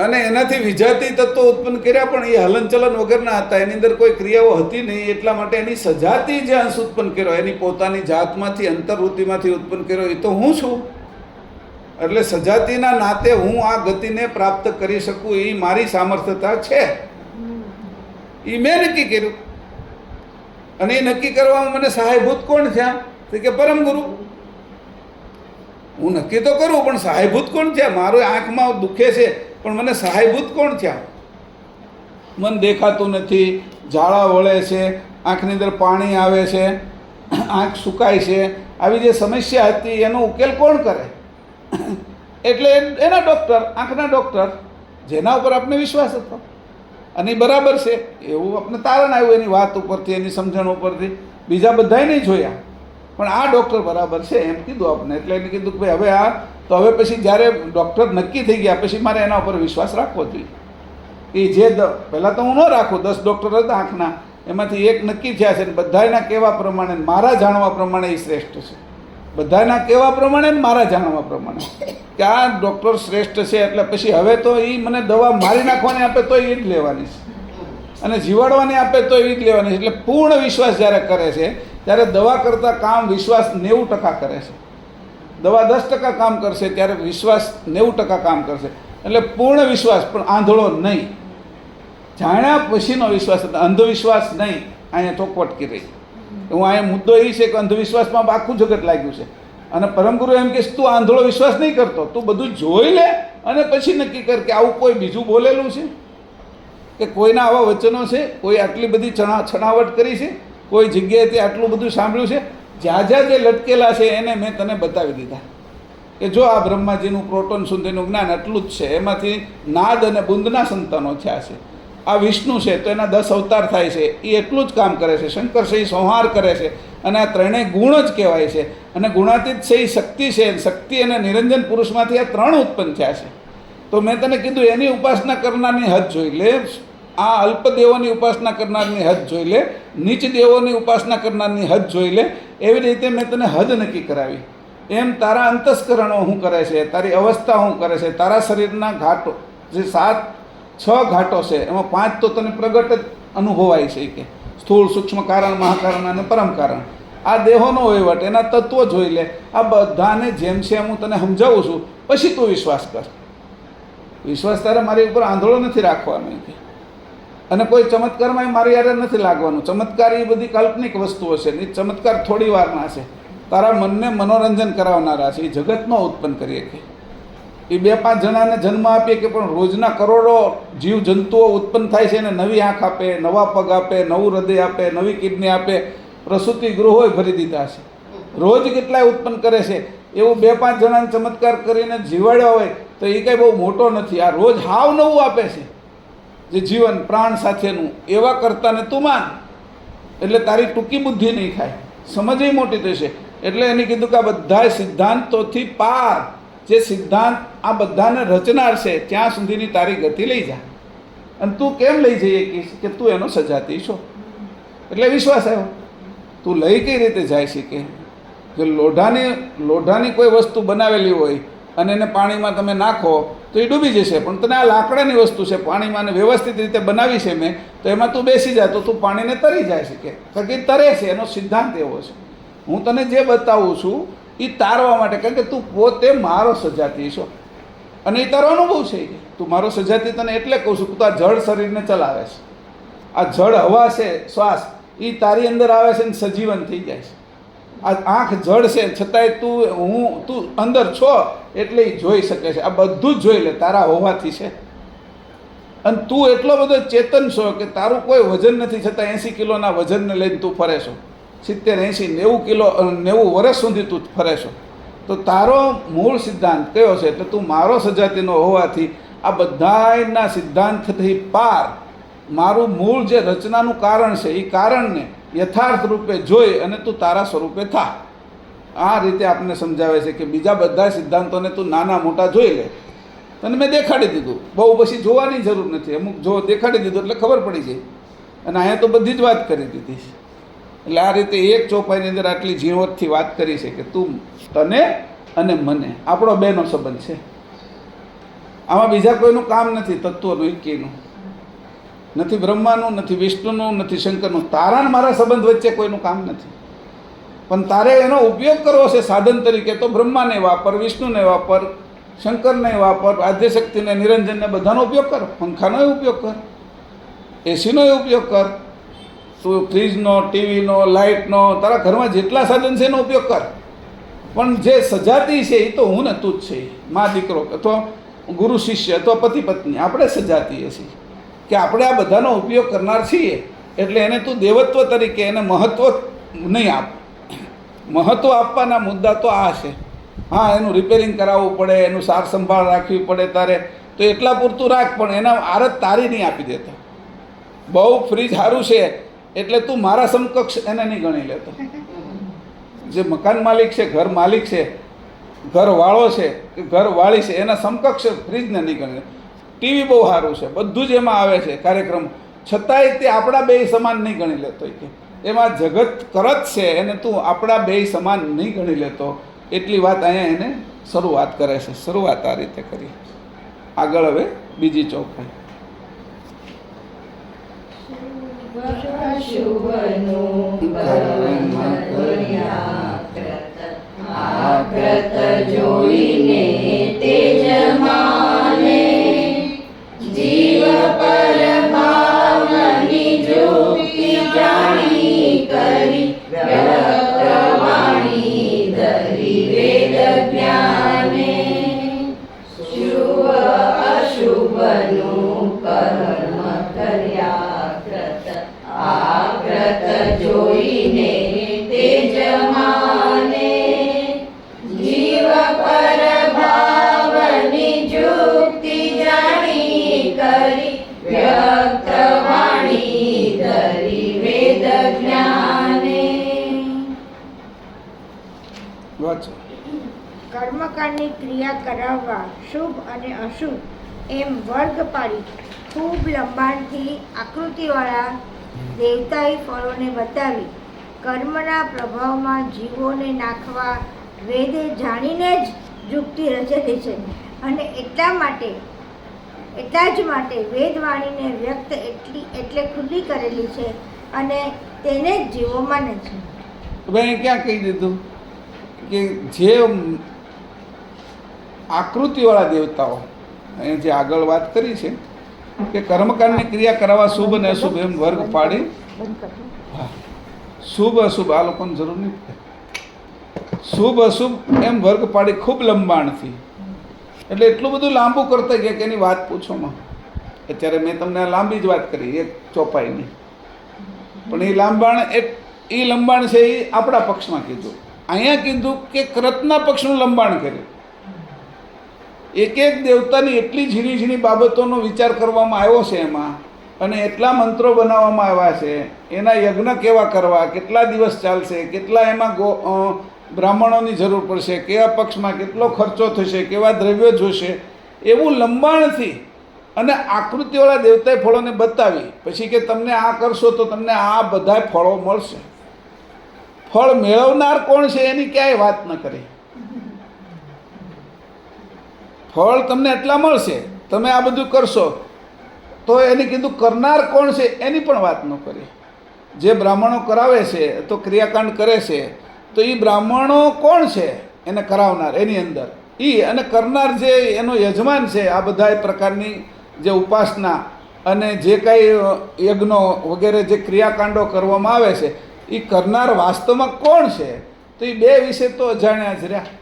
અને એનાથી વિજાતી તત્વો ઉત્પન્ન કર્યા પણ એ હલનચલન વગરના હતા, એની અંદર કોઈ ક્રિયાઓ હતી નહીં. એટલા માટે એની સજાતી જે અંશ ઉત્પન્ન કર્યો, એની પોતાની જાતમાંથી, અંતર્વૃત્તિમાંથી ઉત્પન્ન કર્યો, એ તો હું છું. એટલે સજાતીના નાતે હું આ ગતિને પ્રાપ્ત કરી શકું એ મારી સામર્થ્યતા છે. એ મેં નક્કી કર્યું, અને એ નક્કી કરવામાં મને સહાયભૂત કોણ થયા? તો કે પરમ ગુરુ. હું નક્કી તો કરું પણ સહાયભૂત કોણ થયા? મારો આંખમાં દુખે છે પણ મને સહાયભૂત કોણ થયા? મન દેખાતું નથી, ઝાડા વળે છે, આંખની અંદર પાણી આવે છે, આંખ સુકાય છે, આવી જે સમસ્યા હતી એનો ઉકેલ કોણ કરે? એટલે એના ડૉક્ટર, આંખના ડૉક્ટર, જેના ઉપર આપણે વિશ્વાસ હતો અને એ બરાબર છે એવું આપણે તારણ આવ્યું એની વાત ઉપરથી, એની સમજણ ઉપરથી. બીજા બધાય નહીં જોયા પણ આ ડૉક્ટર બરાબર છે એમ કીધું આપણે. એટલે એને કીધું કે ભાઈ હવે આ તો હવે પછી જ્યારે ડૉક્ટર નક્કી થઈ ગયા પછી મારે એના ઉપર વિશ્વાસ રાખવો જોઈએ. એ જે પહેલાં તો હું ન રાખું, 10 ડૉક્ટર હતા આંખના, એમાંથી એક નક્કી થયા છે. બધાના કહેવા પ્રમાણે, મારા જાણવા પ્રમાણે એ શ્રેષ્ઠ છે. બધાના કહેવા પ્રમાણે ને મારા જાણવા પ્રમાણે કે આ ડૉક્ટર શ્રેષ્ઠ છે. એટલે પછી હવે તો એ મને દવા મારી નાખવાની આપે તો એ જ લેવાની છે, અને જીવાડવાની આપે તો એ જ લેવાની છે. એટલે પૂર્ણ વિશ્વાસ જ્યારે કરે છે ત્યારે દવા કરતાં કામ વિશ્વાસ 90% કરે છે. દવા 10% કામ કરશે ત્યારે વિશ્વાસ 90% કામ કરશે. એટલે પૂર્ણ વિશ્વાસ, પણ આંધળો નહીં. જાણ્યા પછીનો વિશ્વાસ, અંધવિશ્વાસ નહીં. અહીંયા ચોખવટ કરી. હું અહીંયા મુદ્દો એ છે કે અંધવિશ્વાસમાં આખું જગત લાગ્યું છે. અને પરમગુરુ એમ કે તું આંધળો વિશ્વાસ નહીં કરતો, તું બધું જોઈ લે અને પછી નક્કી કર કે આવું કોઈ બીજું બોલેલું છે, કે કોઈના આવા વચનો છે, કોઈ આટલી બધી છણાવટ કરી છે, કોઈ જગ્યાએથી આટલું બધું સાંભળ્યું છે? જ્યાં જ્યાં જે લટકેલા છે એને મેં તને બતાવી દીધા કે જો આ બ્રહ્માજીનું પ્રોટોન સુધીનું જ્ઞાન આટલું જ છે. એમાંથી નાદ અને બુંદના સંતાનો થયા છે. આ વિષ્ણુ છે તો એના 10 અવતાર થાય છે, એ એટલું જ કામ કરે છે. શંકર છે એ સંહાર કરે છે, અને આ ત્રણેય ગુણ જ કહેવાય છે. અને ગુણાતીત છે એ શક્તિ છે. શક્તિ અને નિરંજન પુરુષમાંથી આ 3 ઉત્પન્ન થયા છે. તો મેં તને કીધું એની ઉપાસના કરનારની હદ જોઈ લે, આ અલ્પ દેવોની ઉપાસના કરનારની હદ જોઈ લે, નીચ દેવોની ઉપાસના કરનારની હદ જોઈ લે. એવી રીતે મેં તને હદ નક્કી કરાવી. એમ તારા અંતસ્કરણો શું કરે છે, તારી અવસ્થા શું કરે છે, તારા શરીરના ઘાટો જે 6 ઘાટો છે એમાં 5 તો તને પ્રગટ જ અનુભવાય છે કે સ્થૂળ, સૂક્ષ્મ કારણ, મહાકારણ અને પરમ કારણ. આ દેહોનો વહીવટ, એના તત્વો જોઈ લે. આ બધાને જેમ છે એમ હું તને સમજાવું છું, પછી તું વિશ્વાસ કર. વિશ્વાસ તારે મારી ઉપર આંધળો નથી રાખવાનો કે, અને કોઈ ચમત્કારમાં મારી યારે નથી લાગવાનું. ચમત્કાર એ બધી કાલ્પનિક વસ્તુઓ છે. એ ચમત્કાર થોડી વારના છે, તારા મનને મનોરંજન કરાવનારા છે. એ જગતનો ઉત્પન્ન કરીએ કે એ 2-5 જણાને જન્મ આપીએ કે, પણ રોજના કરોડો જીવ જંતુઓ ઉત્પન્ન થાય છે. એને નવી આંખ આપે, નવા પગ આપે, નવું હૃદય આપે, નવી કિડની આપે, પ્રસૂતિ ગૃહોય ભરી દીધા છે. રોજ કેટલાય ઉત્પન્ન કરે છે. એવું 2-5 જણાને ચમત્કાર કરીને જીવાડ્યા હોય તો એ કંઈ બહુ મોટો નથી. આ રોજ હાવ નવું આપે છે જે જીવન પ્રાણ સાથેનું. એવા કરતાને તું માન, એટલે તારી ટૂંકી બુદ્ધિ નહીં થાય, સમજ મોટી થશે. એટલે એને કીધું કે આ બધા સિદ્ધાંતોથી પાર જે સિદ્ધાંત આ બધાને રચનાર છે ત્યાં સુધીની તારી ગતિ લઈ જા. અને તું કેમ લઈ જઈએ કે તું એનો સજાતી છો. એટલે વિશ્વાસ આવ્યો. તું લઈ કઈ રીતે જાય છે કે લોઢાની કોઈ વસ્તુ બનાવેલી હોય અને એને પાણીમાં તમે નાખો તો એ ડૂબી જશે, પણ તને આ લાકડાની વસ્તુ છે, પાણીમાં અને વ્યવસ્થિત રીતે બનાવી છે મેં, તો એમાં તું બેસી જાય તો તું પાણીને તરી જાય છે કે તરે છે. એનો સિદ્ધાંત એવો છે. હું તને જે બતાવું છું એ તારવા માટે, કારણ કે તું પોતે મારો સજાતી છો અને એ તારો અનુભવ છે. તું મારો સજાતી તને એટલે કહું છું કે તું આ જળ શરીરને ચલાવે છે. આ જળ હવા છે, શ્વાસ, એ તારી અંદર આવે છે ને સજીવન થઈ જાય છે. આ આંખ જળ છે છતાંય તું અંદર છો એટલે એ જોઈ શકે છે. આ બધું જ જોઈ લે તારા હોવાથી છે. અને તું એટલો બધો ચેતન છો કે તારું કોઈ વજન નથી, છતાં 80 કિલોના વજનને લઈને તું ફરે છો. 70, 80, 90 કિલો, 90 વર્ષ સુધી તું ફરે છો. તો તારો મૂળ સિદ્ધાંત કયો છે? એટલે તું મારો સજાતીનો હોવાથી આ બધાના સિદ્ધાંતથી પાર મારું મૂળ જે રચનાનું કારણ છે એ કારણને યથાર્થ રૂપે જોઈ અને તું તારા સ્વરૂપે થા. આ રીતે આપણને સમજાવે છે કે બીજા બધા સિદ્ધાંતોને તું નાના મોટા જોઈ લે. તને મેં દેખાડી દીધું, બહુ પછી જોવાની જરૂર નથી. અમુક જો દેખાડી દીધું એટલે ખબર પડી જાય. અને અહીંયા તો બધી જ વાત કરી દીધી છે. એટલે આ રીતે એક ચોપાઈની અંદર આટલી ઝીણવટથી વાત કરી છે કે તું, તને અને મને, આપણો બેનો સંબંધ છે. આમાં બીજા કોઈનું કામ નથી, તત્વનું એકેયનું નથી, બ્રહ્માનું નથી, વિષ્ણુનું નથી, શંકરનું. તારા અને મારા સંબંધ વચ્ચે કોઈનું કામ નથી. પણ તારે એનો ઉપયોગ કરવો છે સાધન તરીકે, તો બ્રહ્માને વાપર, વિષ્ણુને વાપર, શંકરને વાપર, આદ્યશક્તિને, નિરંજનને, બધાનો ઉપયોગ કર. પંખાનો ઉપયોગ કર, એસીનો ઉપયોગ કર, તું ફ્રીજનો, ટીવીનો, લાઇટનો, તારા ઘરમાં જેટલા સાધન છે એનો ઉપયોગ કર. પણ જે સજાતી છે એ તો હું ને તું જ છે. મા દીકરો અથવા ગુરુ શિષ્ય અથવા પતિ પત્ની, આપણે સજાતીએ છીએ કે આપણે આ બધાનો ઉપયોગ કરનાર છીએ. એટલે એને તું દેવત્વ તરીકે એને મહત્ત્વ નહીં આપ. મહત્ત્વ આપવાના મુદ્દા તો આ છે. હા, એનું રિપેરિંગ કરાવવું પડે, એનું સાર સંભાળ રાખવી પડે તારે, તો એટલા પૂરતું રાખ, પણ એના આરત તારી નહીં આપી દેતો. બહુ ફ્રીજ સારું છે એટલે તું મારા સમકક્ષ એને નહીં ગણી લેતો. જે મકાન માલિક છે, ઘર માલિક છે, ઘરવાળો છે કે ઘરવાળી છે, એના સમકક્ષ ફ્રીજને નહીં ગણી લેતો. ટીવી બહુ સારું છે, બધું જ એમાં આવે છે કાર્યક્રમ, છતાંય તે આપણા બે સમાન નહીં ગણી લેતો. કે એમાં જગત કરત છે એને તું આપણા બે સમાન નહીં ગણી લેતો. એટલી વાત અહીંયા એને શરૂઆત કરે છે. શરૂઆત આ રીતે કરી. આગળ હવે બીજી ચોપાઈ. જોઈને તેજમાને જીવ પર ભાવની જ્યોતિ જાણી કરી વ્યક્તવાણી ધરી વેદ જ્ઞાને શુભ અશુભનું કર્મ કર્યા આગ્રત જોઈ કર્મકાંડની ક્રિયા કરાવવા શુભ અને અશુભ એમ વર્ગ પાડી ખૂબ લંબાણથી આકૃતિવાળા દેવતાઈ ફળોને બતાવી કર્મના પ્રભાવમાં જીવોને નાખવા વેદે જાણીને જ યુક્તિ રચેલી છે અને એટલા જ માટે વેદવાણીને વ્યક્ત એટલે ખુલ્લી કરેલી છે અને તેને જ જીવો માને છે. ભાઈ ક્યાં કહી દીધું કે જે આકૃતિવાળા દેવતાઓ અહીં જે આગળ વાત કરી છે કે કર્મકાંડની ક્રિયા કરાવવા શુભ અને અશુભ એમ વર્ગ પાડી, હા શુભ અશુભ આ લોકોને જરૂર નહીં, શુભ અશુભ એમ વર્ગ પાડી ખૂબ લંબાણથી, એટલે એટલું બધું લાંબુ કરતા ગયા કે એની વાત પૂછોમાં. અત્યારે મેં તમને આ લાંબી જ વાત કરી એક ચોપાઈની, પણ એ લંબાણ છે એ આપણા પક્ષમાં કીધું. અહીંયા કીધું કે કૃતના પક્ષનું લંબાણ કર્યું. એક એક દેવતાની એટલી ઝીણી ઝીણી બાબતોનો વિચાર કરવામાં આવ્યો છે એમાં, અને એટલા મંત્રો બનાવવામાં આવ્યા છે, એના યજ્ઞ કેવા કરવા, કેટલા દિવસ ચાલશે, કેટલા એમાં બ્રાહ્મણોની જરૂર પડશે, કેવા પક્ષમાં કેટલો ખર્ચો થશે, કેવા દ્રવ્યો જોશે, એવું લંબાણથી અને આકૃતિવાળા દેવતાએ ફળોને બતાવી પછી કે તમને આ કરશો તો તમને આ બધા ફળો મળશે. ફળ મેળવનાર કોણ છે એની ક્યાંય વાત ન કરી. ફળ તમને એટલા મળશે, તમે આ બધું કરશો તો એને કીધું કરનાર કોણ છે એની પણ વાત ન કરી. જે બ્રાહ્મણો કરાવે છે તો ક્રિયાકાંડ કરે છે તો એ બ્રાહ્મણો કોણ છે એને કરાવનાર એની અંદર એ, અને કરનાર જે એનો યજમાન છે આ બધા પ્રકારની જે ઉપાસના અને જે કાંઈ યજ્ઞો વગેરે જે ક્રિયાકાંડો કરવામાં આવે છે એ કરનાર વાસ્તવમાં કોણ છે તો એ બે વિશે તો અજાણ્યા જ રહ્યા,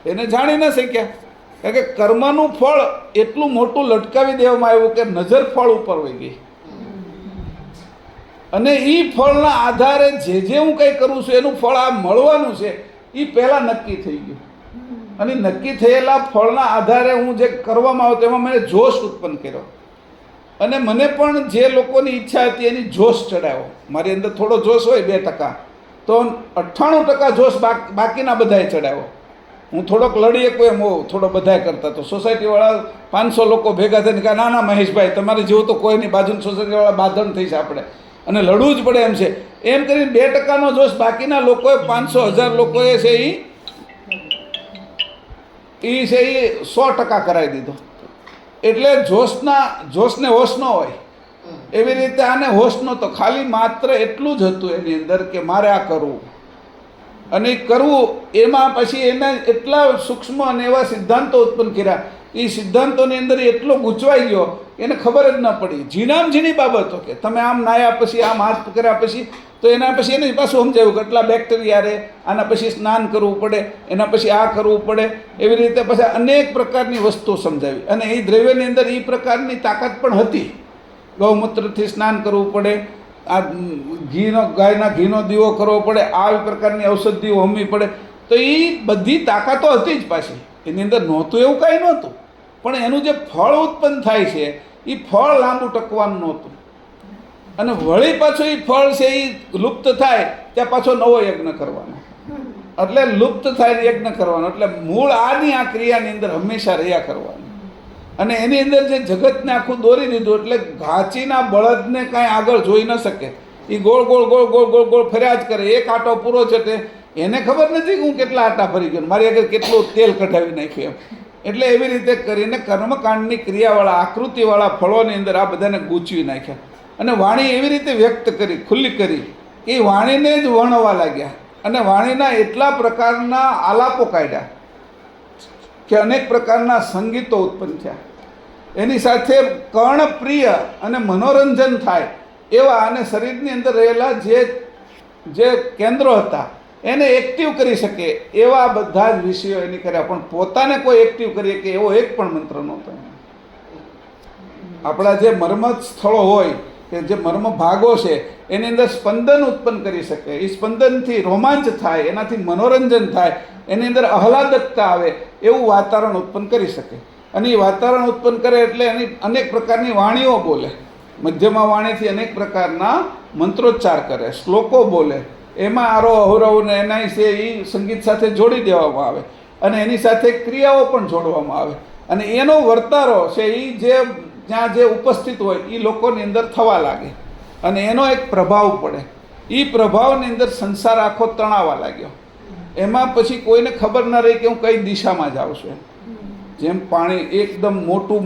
એને જાણી ન શક્યા. કારણ કે કર્મનું ફળ એટલું મોટું લટકાવી દેવામાં આવ્યું કે નજર ફળ ઉપર વહી ગઈ, અને એ ફળના આધારે જે હું કંઈ કરું છું એનું ફળ આ મળવાનું છે એ પહેલાં નક્કી થઈ ગયું. અને નક્કી થયેલા ફળના આધારે હું જે કરવામાં આવ્યો તેમાં મેં જોશ ઉત્પન્ન કર્યો, અને મને પણ જે લોકોની ઈચ્છા હતી એની જોશ ચડાવ્યો. મારી અંદર થોડો જોશ હોય 2%, તો 98% જોશ બાકીના બધાએ ચડાવ્યો. હું થોડોક લડી શકું એમ હોઉં, થોડો બધાએ કરતા. તો સોસાયટીવાળા 500 લોકો ભેગા થઈને કહે ના મહેશભાઈ તમારે જેવું તો કોઈની બાજુની સોસાયટીવાળા બાંધણ થઈ છે આપણે, અને લડવું જ પડે એમ છે. એમ કરીને 2%નો જોશ બાકીના લોકોએ 500,000 લોકોએ છે એ 100% કરાવી દીધો. એટલે જોશને હોશ ન હોય એવી રીતે આને હોશ નહોતો, ખાલી માત્ર એટલું જ હતું એની અંદર કે મારે આ કરવું, અને કરવું એમાં પછી એને એટલા સૂક્ષ્મ અને એવા સિદ્ધાંતો ઉત્પન્ન કર્યા. એ સિદ્ધાંતોની અંદર એટલો ગૂંચવાઈ ગયો એને ખબર જ ન પડી. ઝીણામ ઝીણી બાબતો કે તમે આમ નાહ્યા પછી આમ હાથ કર્યા પછી તો એના પછી એને પાછું સમજાવ્યું કે એટલા બેક્ટેરિયા રહે, આના પછી સ્નાન કરવું પડે, એના પછી આ કરવું પડે, એવી રીતે પછી અનેક પ્રકારની વસ્તુઓ સમજાવી. અને એ દ્રવ્યની અંદર એ પ્રકારની તાકાત પણ હતી. ગૌમૂત્રથી સ્નાન કરવું પડે, આ ગાયના ઘીનો દીવો કરવો પડે, આવી પ્રકારની ઔષધિઓ હોમવી પડે. તો એ બધી તાકાતો હતી જ પાછી એની અંદર, નહોતું એવું કાંઈ નહોતું. પણ એનું જે ફળ ઉત્પન્ન થાય છે એ ફળ લાંબુ ટકવાનું નહોતું, અને વળી પાછું એ ફળ છે એ લુપ્ત થાય ત્યાં પાછો નવો યજ્ઞ કરવાનો, એટલે લુપ્ત થાય યજ્ઞ કરવાનો, એટલે મૂળ આની આ ક્રિયાની અંદર હંમેશા રહ્યા કરવાનું. અને એની અંદર જે જગતને આખું દોરી દીધું, એટલે ઘાંચીના બળદને કાંઈ આગળ જોઈ ન શકે, એ ગોળ ગોળ ગોળ ગોળ ગોળ ગોળ ફર્યા જ કરે. એક આટો પૂરો છે તે એને ખબર નથી કે હું કેટલા આટા ફરી ગયો, મારી આગળ કેટલું તેલ કઢાવી નાખ્યું એમ. એટલે એવી રીતે કરીને કર્મકાંડની ક્રિયાવાળા આકૃતિવાળા ફળોની અંદર આ બધાને ગૂંચવી નાખ્યા. અને વાણી એવી રીતે વ્યક્ત કરી, ખુલ્લી કરી, એ વાણીને જ વર્ણવા લાગ્યા. અને વાણીના એટલા પ્રકારના આલાપો કાઢ્યા કે અનેક પ્રકારના સંગીતો ઉત્પન્ન થયા. એની સાથે કર્ણપ્રિય અને મનોરંજન થાય એવા, અને શરીરની અંદર રહેલા જે કેન્દ્રો હતા એને એક્ટિવ કરી શકે એવા બધા જ વિષયો એની કર્યા. પણ પોતાને કોઈ એક્ટિવ કરીએ કે એવો એક પણ મંત્ર નહોતો. આપણા જે મર્મ સ્થળો હોય કે જે મર્મ ભાગો છે એની અંદર સ્પંદન ઉત્પન્ન કરી શકે, એ સ્પંદનથી રોમાંચ થાય, એનાથી મનોરંજન થાય, એની અંદર આહલાદકતા આવે એવું વાતાવરણ ઉત્પન્ન કરી શકે. અને એ વાતાવરણ ઉત્પન્ન કરે એટલે એની અનેક પ્રકારની વાણીઓ બોલે, મધ્યમાં વાણીથી અનેક પ્રકારના મંત્રોચ્ચાર કરે, શ્લોકો બોલે, એમાં આરોહ અવરોહને એના વિશે એ સંગીત સાથે જોડી દેવામાં આવે. અને એની સાથે ક્રિયાઓ પણ જોડવામાં આવે અને એનો વર્તારો છે એ જ્યાં જે ઉપસ્થિત હોય એ લોકોની અંદર થવા લાગે અને એનો એક પ્રભાવ પડે. એ પ્રભાવની અંદર સંસાર આખો તણાવા લાગ્યો. એમાં પછી કોઈને ખબર ન રહી કે હું કઈ દિશામાં જાઉં છું. જેમ પાણી એકદમ મોટું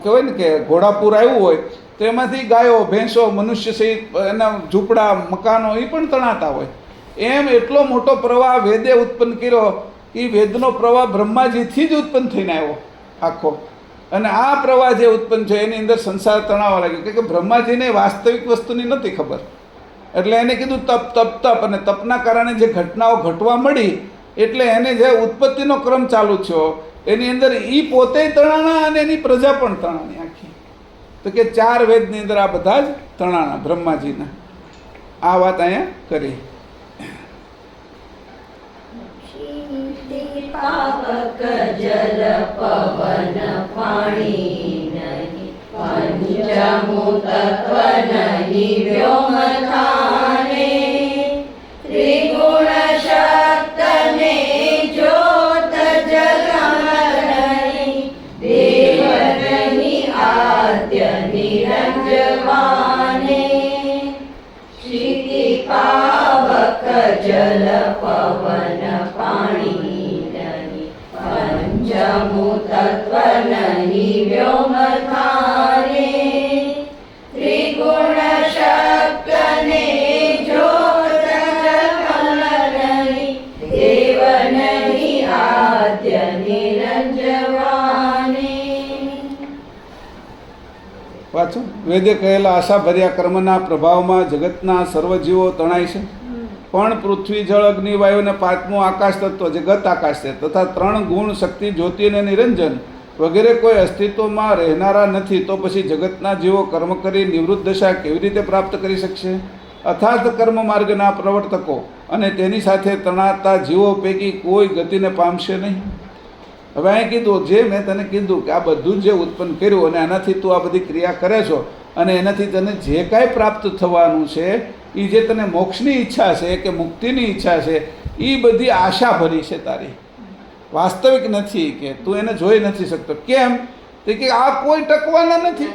કહેવાય ને કે ઘોડાપૂર આવ્યું હોય તો એમાંથી ગાયો ભેંસો મનુષ્ય સહિત એના ઝૂંપડા મકાનો એ પણ તણાતા હોય. એમ એટલો મોટો પ્રવાહ વેદે ઉત્પન્ન કર્યો. એ વેદનો પ્રવાહ બ્રહ્માજીથી જ ઉત્પન્ન થઈને આવ્યો આખો. અને આ પ્રવાહ જે ઉત્પન્ન છે એની અંદર સંસાર તણાવવા લાગ્યો કે બ્રહ્માજીને વાસ્તવિક વસ્તુની નથી ખબર. એટલે એને કીધું તપ તપ તપ, અને તપના કારણે જે ઘટનાઓ ઘટવા મળી એટલે એને જે ઉત્પત્તિનો ક્રમ ચાલુ થયો એની અંદર એ પોતે તણાણા અને એની પ્રજા પણ તણાણી આખી. તો કે 4 વેદની અંદર આ બધા જ તણાણા બ્રહ્માજીના. આ વાત અહીંયા કરી. પાવક જલ પવન પાણી નહીં, પંચમુ તત્વ નહીં વ્યોમ થાને, ત્રિગુણ શક્ત ને જ્યોત જગમર નહીં, દેવ નહીં આદ્ય નિરંજવાને, ક્ષિતિ પાવક જલ પવન પાણી પંચમુ તત્વ નહીં વ્યોમ થાને, ત્રિગુણ શક્ત ને જ્યોત જગમર નહીં, દેવ નહીં આદ્ય નિરંજવાને. પાછું વેદે કહેલા આશાભર્યા કર્મના પ્રભાવમાં જગતના સર્વજીવો તણાય છે. પણ પૃથ્વી જળ અગ્નિ વાયુ અને 5મું આકાશ તત્વ જે ગત આકાશ છે તથા 3 ગુણ શક્તિ જ્યોતિ અને નિરંજન વગેરે કોઈ અસ્તિત્વમાં રહેનારા નથી. તો પછી જગતના જીવો કર્મ કરી નિવૃત્ત દશા કેવી રીતે પ્રાપ્ત કરી શકશે? અથાર્થ કર્મ માર્ગના પ્રવર્તકો અને તેની સાથે તણાતા જીવો પૈકી કોઈ ગતિને પામશે નહીં. હવે અહીં કીધું જે મેં તને કીધું કે આ બધું જે ઉત્પન્ન કર્યું અને આનાથી તું આ બધી ક્રિયા કરે છો અને એનાથી તને જે કાંઈ પ્રાપ્ત થવાનું છે એ જે તને મોક્ષની ઈચ્છા છે કે મુક્તિની ઈચ્છા છે એ બધી આશા ભરી છે તારી, વાસ્તવિક નથી. કે તું એને જોઈ નથી શકતો. કેમ? તો કે આ કોઈ ટકવાના નથી.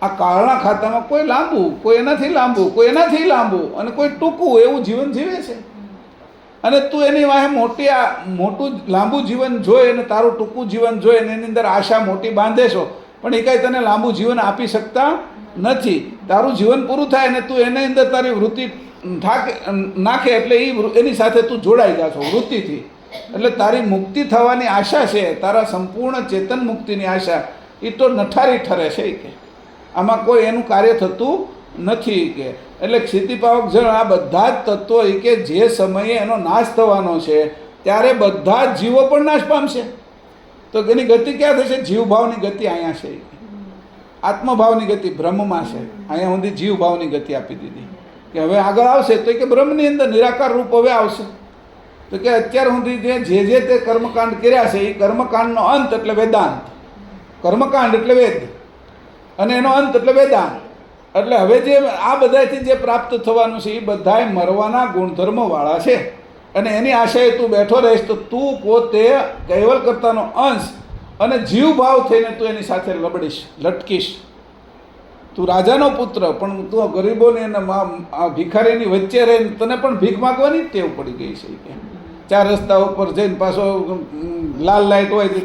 આ કાળના ખાતામાં કોઈ લાંબુ, કોઈ એનાથી લાંબુ, કોઈ એનાથી લાંબુ અને કોઈ ટૂંકું એવું જીવન જીવે છે. અને તું એની વાહે મોટું લાંબુ જીવન જોઈ અને તારું ટૂંકું જીવન જોઈ અને એની અંદર આશા મોટી બાંધે છો, પણ એ કાંઈ તને લાંબુ જીવન આપી શકતા નથી. તારું જીવન પૂરું થાય અને તું એની અંદર તારી વૃત્તિ નાખે એટલે એની સાથે તું જોડાઈ જાશો વૃત્તિથી. એટલે તારી મુક્તિ થવાની આશા છે, તારા સંપૂર્ણ ચેતન મુક્તિની આશા એ તો નઠારી ઠરે છે કે આમાં કોઈ એનું કાર્ય થતું નથી. કે એટલે ક્ષિતિપાવક જળ આ બધા જ તત્વો કે જે સમયે એનો નાશ થવાનો છે ત્યારે બધા જ જીવો પણ નાશ પામશે. તો એની ગતિ ક્યાં થશે? જીવભાવની ગતિ અહીંયા છે, આત્મભાવની ગતિ બ્રહ્મમાં છે. અહીંયા સુધી જીવભાવની ગતિ આપી દીધી કે હવે આગળ આવશે તો કે બ્રહ્મની અંદર નિરાકાર રૂપ હવે આવશે. તો કે અત્યાર સુધી જે તે કર્મકાંડ કર્યા છે એ કર્મકાંડનો અંત એટલે વેદાંત. કર્મકાંડ એટલે વેદ અને એનો અંત એટલે વેદાંત. એટલે હવે જે આ બધાથી જે પ્રાપ્ત થવાનું છે એ બધાય મરવાના ગુણધર્મવાળા છે. અને એની આશાએ તું બેઠો રહીશ તો તું પોતે કૈવલ કરતાનો અંશ અને જીવભાવ થઈને તું એની સાથે લબડીશ, લટકીશ. તું રાજાનો પુત્ર પણ તું ગરીબોની અને ભિખારીની વચ્ચે રહીને તને પણ ભીખ માગવાની ટેવ પડી ગઈ છે. કે 4 રસ્તા ઉપર જઈને પાછો લાલ લાઇટ હોય તો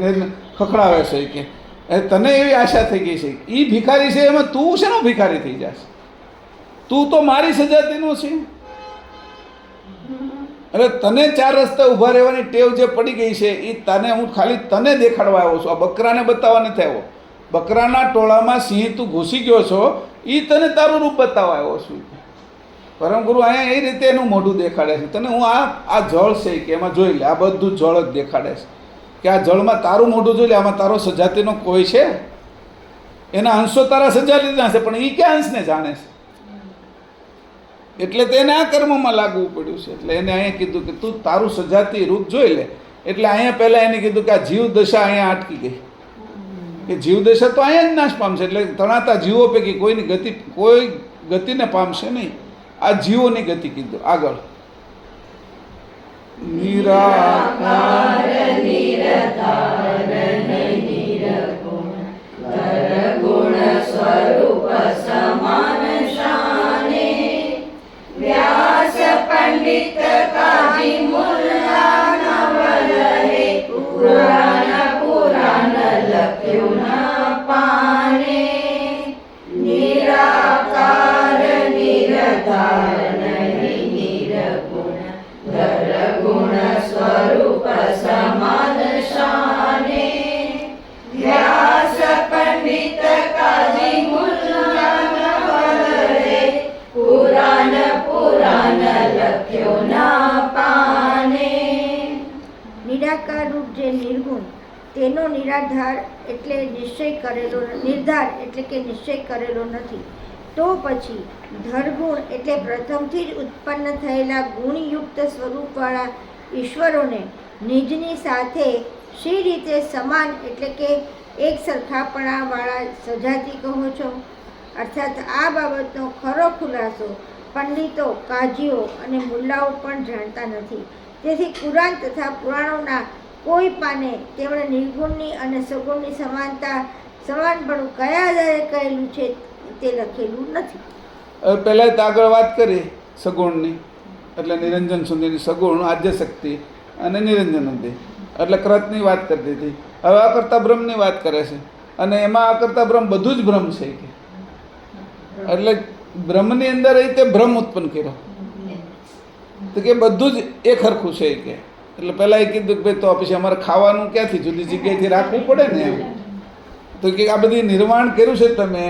ખખડાવે છે કે તને એવી આશા થઈ ગઈ છે. એ ભિખારી છે એમાં તું શેનો ભિખારી થઈ જશે? તું તો મારી સજાતીનો છે. એટલે તને 4 રસ્તા ઊભા રહેવાની ટેવ જે પડી ગઈ છે એ તને હું ખાલી તને દેખાડવા આવ્યો છું. આ બકરાને બતાવવા નથી આવ્યો. બકરાના ટોળામાં સિંહ તું ઘૂસી ગયો છો એ તને તારું રૂપ બતાવવા આવ્યો છું. પરમગુરુ અહીંયા એ રીતે એનું મોઢું દેખાડે છે તને. હું આ જળ છે કે એમાં જોઈ લે, આ બધું જળ જ દેખાડે છે કે આ જળમાં તારું મોઢું જોઈ લે. આમાં તારો સજાતીનો કોઈ છે? એના અંશો તારા સજાતીના છે પણ એ ક્યાં અંશને જાણે છે? એટલે તેને આ કર્મમાં લાગવું પડ્યું છે. એટલે એને અહીંયા કીધું કે તું તારું સજાતી રૂપ જોઈ લે. એટલે અહીંયા પહેલાં એને કીધું કે આ જીવ દશા અહીંયા અટકી ગઈ કે જીવ દશા તો અહીંયા જ નાશ પામશે. એટલે તણાતા જીવો પૈકી કોઈ ગતિને પામશે નહીં. આ જીવોની ગતિ કીધું આગળ. નિરાકાર નિરધાર નિર્ગુણ ગુણ સ્વરૂપ સમાન શાને વ્યાસ પંડિત કાજી મુલ્લા નવલહે પુરાણ લખ્યું ન પાને નિરાકાર નિરધાર નિર્ગુણ ગુણ સ્વરૂપ સમાન શાને વ્યાસ પંડિત કાજી મુલ્લા નવલહે પુરાણ લખ્યો ના પાને. નિરાકાર રૂપ જે નિર્ગુણ તેનો નિરાધાર એટલે નિશ્ચય કરેલો નિર્ધાર એટલે કે નિશ્ચય કરેલો નથી, તો પછી ધરગુણ એટલે પ્રથમથી જ ઉત્પન્ન થયેલા ગુણયુક્ત સ્વરૂપવાળા ઈશ્વરોને નિજની સાથે શી રીતે સમાન એટલે કે એક સરખાપણાવાળા સજાતી કહો છો? અર્થાત આ બાબતનો ખરો ખુલાસો પંડિતો, કાજીઓ અને મુલ્લાઓ પણ જાણતા નથી. તેથી કુરાન તથા પુરાણોના કોઈ પાને તેમણે નિર્ગુણની અને સગુણની સમાનપણું કયા આધારે કહેલું છે તે લખેલું નથી. હવે પહેલાં તો આગળ વાત કરી સગુણની, એટલે નિરંજન સુધીની સગુણ આદ્યશક્તિ અને નિરંજન હતી, એટલે કૃતની વાત કરી દીધી. હવે અકર્તા બ્રહ્મની વાત કરે છે, અને એમાં અકર્તા બ્રહ્મ બધું જ બ્રહ્મ છે કે, એટલે બ્રહ્મની અંદર એ તે ભ્રમ ઉત્પન્ન કર્યો તો કે બધું જ એક હરખું છે કે. એટલે પહેલાં એ કીધું કે ભાઈ તો પછી અમારે ખાવાનું ક્યાંથી જુદી જગ્યાએથી રાખવું પડે ને એમ. તો કે આ બધી નિર્માણ કર્યું છે તમે,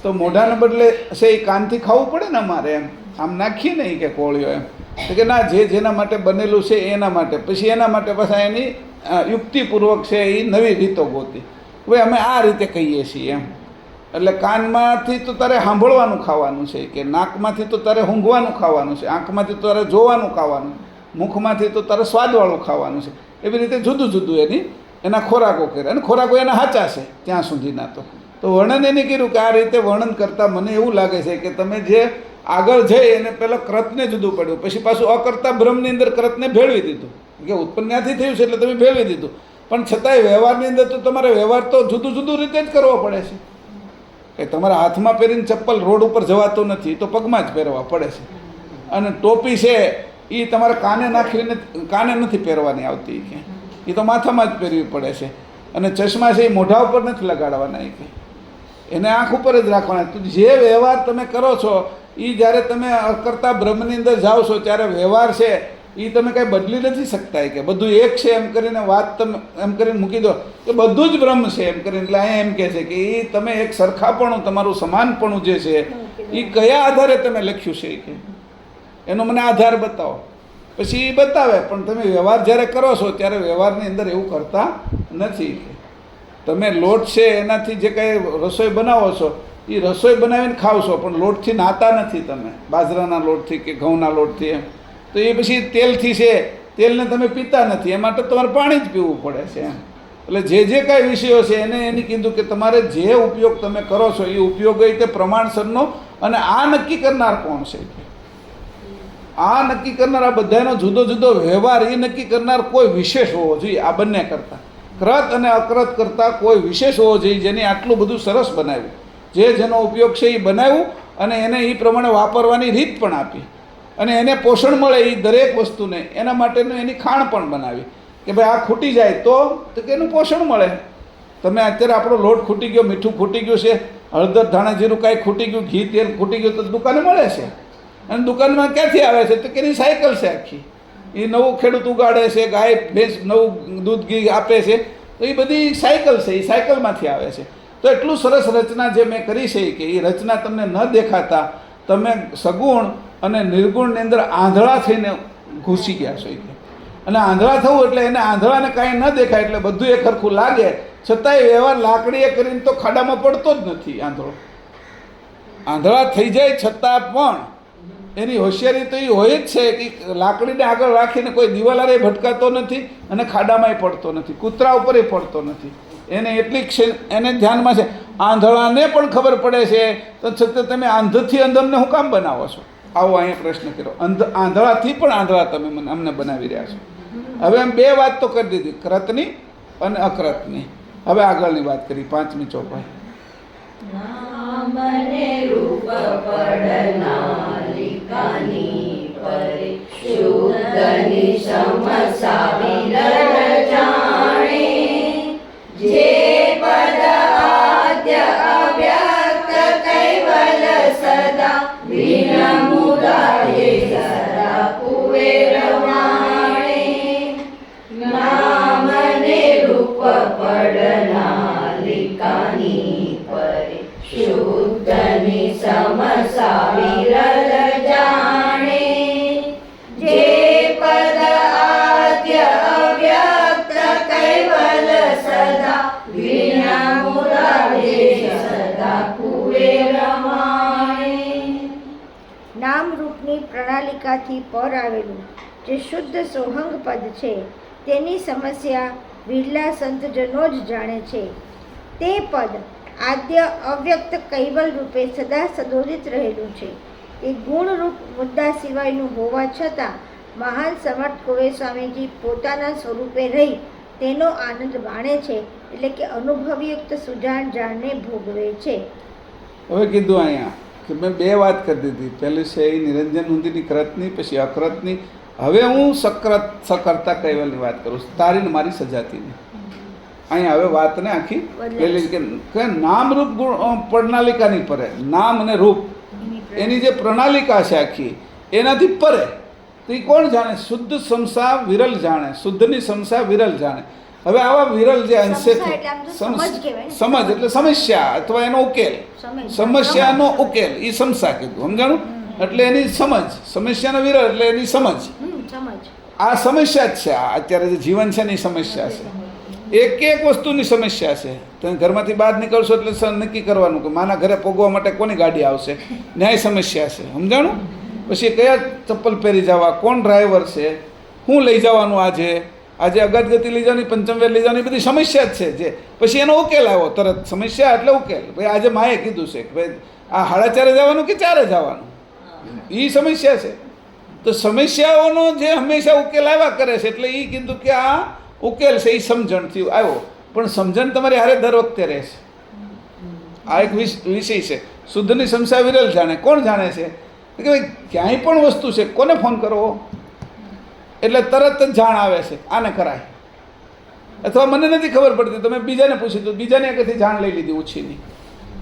તો મોઢાને બદલે છે એ કાનથી ખાવું પડે ને અમારે એમ, આમ નાખીએ નહીં કે કોળીઓ એમ. તો કે ના, જેના માટે બનેલું છે એના માટે, પછી એના માટે પાછા એની યુક્તિપૂર્વક છે એ નવી રીતો ગોતી. ભાઈ અમે આ રીતે કહીએ છીએ એમ. એટલે કાનમાંથી તો તારે સાંભળવાનું ખાવાનું છે કે, નાકમાંથી તો તારે ઊંઘવાનું ખાવાનું છે, આંખમાંથી તો તારે જોવાનું ખાવાનું, મુખમાંથી તો તારે સ્વાદવાળું ખાવાનું છે. એવી રીતે જુદું જુદું એના ખોરાકો કર્યા, અને ખોરાકો એના સાચા છે ત્યાં સુધીના. તો વર્ણન એને કર્યું કે આ રીતે વર્ણન કરતાં મને એવું લાગે છે કે તમે જે આગળ જઈ એને પહેલાં કૃતને જુદું પડ્યું, પછી પાછું અકર્તા બ્રહ્મની અંદર કૃતને ભેળવી દીધું કે ઉત્પન્ન ત્યાંથી થયું છે એટલે તમે ભેળવી દીધું. પણ છતાંય વ્યવહારની અંદર તો તમારે વ્યવહાર તો જુદું જુદું રીતે જ કરવો પડે છે કે તમારા હાથમાં પહેરીને ચપ્પલ રોડ ઉપર જવાતું નથી, તો પગમાં જ પહેરવા પડે છે. અને ટોપી છે એ તમારે કાને નાખીને કાને નથી પહેરવાની આવતી કે, એ તો માથામાં જ પહેરવી પડે છે. અને ચશ્મા છે એ મોઢા ઉપર નથી લગાડવાના કે, એને આંખ ઉપર જ રાખવાના. તો જે વ્યવહાર તમે કરો છો એ જ્યારે તમે અકર્તા બ્રહ્મની અંદર જાઓ છો ત્યારે વ્યવહાર છે એ તમે કાંઈ બદલી નથી શકતા કે બધું એક છે એમ કરીને વાત તમે એમ કરીને મૂકી દો કે બધું જ બ્રહ્મ છે એમ કરીને. એટલે અહીંયા એમ કહે છે કે એ તમે એક સરખાપણું, તમારું સમાનપણું જે છે એ કયા આધારે તમે લખ્યું છે કે એનો મને આધાર બતાવો. પછી એ બતાવે, પણ તમે વ્યવહાર જ્યારે કરો છો ત્યારે વ્યવહારની અંદર એવું કરતા નથી. તમે લોટ છે એનાથી જે કાંઈ રસોઈ બનાવો છો એ રસોઈ બનાવીને ખાવશો, પણ લોટથી નાતા નથી તમે, બાજરાના લોટથી કે ઘઉંના લોટથી એમ. તો એ પછી તેલથી છે, તેલને તમે પીતા નથી, એ માટે તમારે પાણી જ પીવું પડે છે એમ. એટલે જે કાંઈ વિષયો છે એને એની કીધું કે તમારે જે ઉપયોગ તમે કરો છો એ ઉપયોગ એ તે પ્રમાણસરનો, અને આ નક્કી કરનાર કોણ છે? આ નક્કી કરનાર, આ બધાનો જુદો જુદો વ્યવહાર એ નક્કી કરનાર કોઈ વિશેષ હોવો જોઈએ. આ બંને કરતાં, કૃત અને અકૃત કરતાં કોઈ વિશેષ હોવો જોઈએ જેને આટલું બધું સરસ બનાવ્યું, જેનો ઉપયોગ છે એ બનાવ્યું, અને એને એ પ્રમાણે વાપરવાની રીત પણ આપી, અને એને પોષણ મળે એ દરેક વસ્તુને એના માટેનું એની ખાણ પણ બનાવી કે ભાઈ આ ખૂટી જાય તો કે એનું પોષણ મળે. તમે અત્યારે આપણો લોટ ખૂટી ગયો, મીઠું ખૂટી ગયું છે, હળદર ધાણા જીરું કાંઈ ખૂટી ગયું, ઘી તેલ ખૂટી ગયું, તો દુકાને મળે છે. અને દુકાનમાં ક્યાંથી આવે છે? તો કે એની સાયકલ છે આખી, એ નવું ખેડૂત ઉગાડે છે, ગાય ભેંસ નવું દૂધ ઘી આપે છે, તો એ બધી સાયકલ છે, એ સાયકલમાંથી આવે છે. તો એટલું સરસ રચના જે મેં કરી છે કે એ રચના તમને ન દેખાતા તમે સગુણ અને નિર્ગુણની અંદર આંધળા થઈને ઘૂસી ગયા છો. અને આંધળા થવું એટલે એને આંધળાને કાંઈ ન દેખાય એટલે બધું એ ખરખું લાગે, છતાંય વ્યવહાર લાકડીએ કરીને તો ખાડામાં પડતો જ નથી. આંધળા થઈ જાય છતાં પણ એની હોશિયારી તો એ હોય જ છે કે લાકડીને આગળ રાખીને કોઈ દિવાલારે ભટકાતો નથી અને ખાડામાંય પડતો નથી, કૂતરા ઉપર પડતો નથી. એને એટલી એને ધ્યાનમાં છે. આંધળાને પણ ખબર પડે છે તો છતાં તમે આંધથી અંધમને હું કામ બનાવો છો? આવો અહીંયા પ્રશ્ન કર્યો. આંધળાથી પણ આંધળા તમે અમને બનાવી રહ્યા છો. હવે એમ બે વાત તો કરી દીધી, કૃતની અને અકૃતની. હવે આગળની વાત કરી 5મી ચોપાઈ. નામ ને રૂપ પડનાલિકાની પરે શુદ્ધની સમસા વિરલ જાણે જે પદ આદ્ય અવ્યક્ત કૈવલ સદા વિનમુદાય સદા કુવેર વાણે નામ ને રૂપ પડનાલિકાની પરે શુદ્ધની સમસા વિરલ જાણે જે પદ આદ્ય અવ્યક્ત કૈવલ સદા વિનમુદાય સદા કુવેર વાણે નામ રૂપની પ્રણાલિકાથી પર આવેલું જે શુદ્ધ સોહંગ પદ છે તેની સમસ્યા વિરલા સંતજનો જ જાણે છે. તે પદ આદ્ય અવ્યક્ત કૈવલ રૂપે સદા સદોદિત રહેલું છે. તે ગુણરૂપ મુદ્દા સિવાયનું હોવા છતાં મહાન સમર્થ કુવેર સ્વામીજી પોતાના સ્વરૂપે રહી તેનો આનંદ માણે છે, એટલે કે અનુભવયુક્ત સુજાણ જાણને ભોગવે છે. હવે કીધું અહીંયા કે મેં બે વાત કરી દીધી. પહેલી છે એ નિરંજન ઊંધીની કૃતની, પછી અકૃતની. હવે હું સકર્તા કૈવલની વાત કરું છું, તારી ને મારી સજાતીની. અહીંયા હવે વાતને આખી પેલી કે નામ રૂપ પ્રણાલિકાની પરે, નામ અને રૂપ એની જે પ્રણાલિકા છે આખી એનાથી પરે. તો એ કોણ જાણે? શુદ્ધ સમસા વિરલ જાણે, શુદ્ધની સમસા વિરલ જાણે. હવે આવા વિરલ જે અંશે સમજ એટલે સમસ્યા અથવા એનો ઉકેલ, સમસ્યાનો ઉકેલ એ સમસા કીધું, સમજાણું? એટલે એની સમજ, સમસ્યાનો વિરલ એટલે એની સમજ. આ સમસ્યા જ છે. અત્યારે જે જીવન છે એની સમસ્યા છે. એક એક વસ્તુની સમસ્યા છે. તમે ઘરમાંથી બહાર નીકળશો એટલે નક્કી કરવાનું કે માના ઘરે પહોંચવા માટે કોની ગાડી આવશે, ન્યાય સમસ્યા છે, સમજાણું? પછી કયા ચપ્પલ પહેરી જવા, કોણ ડ્રાઈવર છે, શું લઈ જવાનું, આજે અગતગતિ લઈ જવાની, પંચમવેર લઈ જવાની, બધી સમસ્યા જ છે. જે પછી એનો ઉકેલ આવ્યો તરત. સમસ્યા એટલે ઉકેલ. ભાઈ આજે માએ કીધું છે કે ભાઈ આ 4:30 જવાનું કે 4 જવાનું, એ સમસ્યા છે. તો સમસ્યાઓનો જે હંમેશા ઉકેલ આવ્યા કરે છે, એટલે એ કીધું કે આ ઉકેલ છે, એ સમજણથી આવ્યો. પણ સમજણ તમારી હારે દર વખતે રહેશે. આ એક વિષય છે. શુદ્ધની સમસ્યા વિરલ જાણે. કોણ જાણે છે કે ભાઈ ક્યાંય પણ વસ્તુ છે, કોને ફોન કરવો એટલે તરત જ જાણ આવે છે, આને કરાય. અથવા મને નથી ખબર પડતી, તમે બીજાને પૂછી તો બીજાને આગળથી જાણ લઈ લીધી ઓછીની,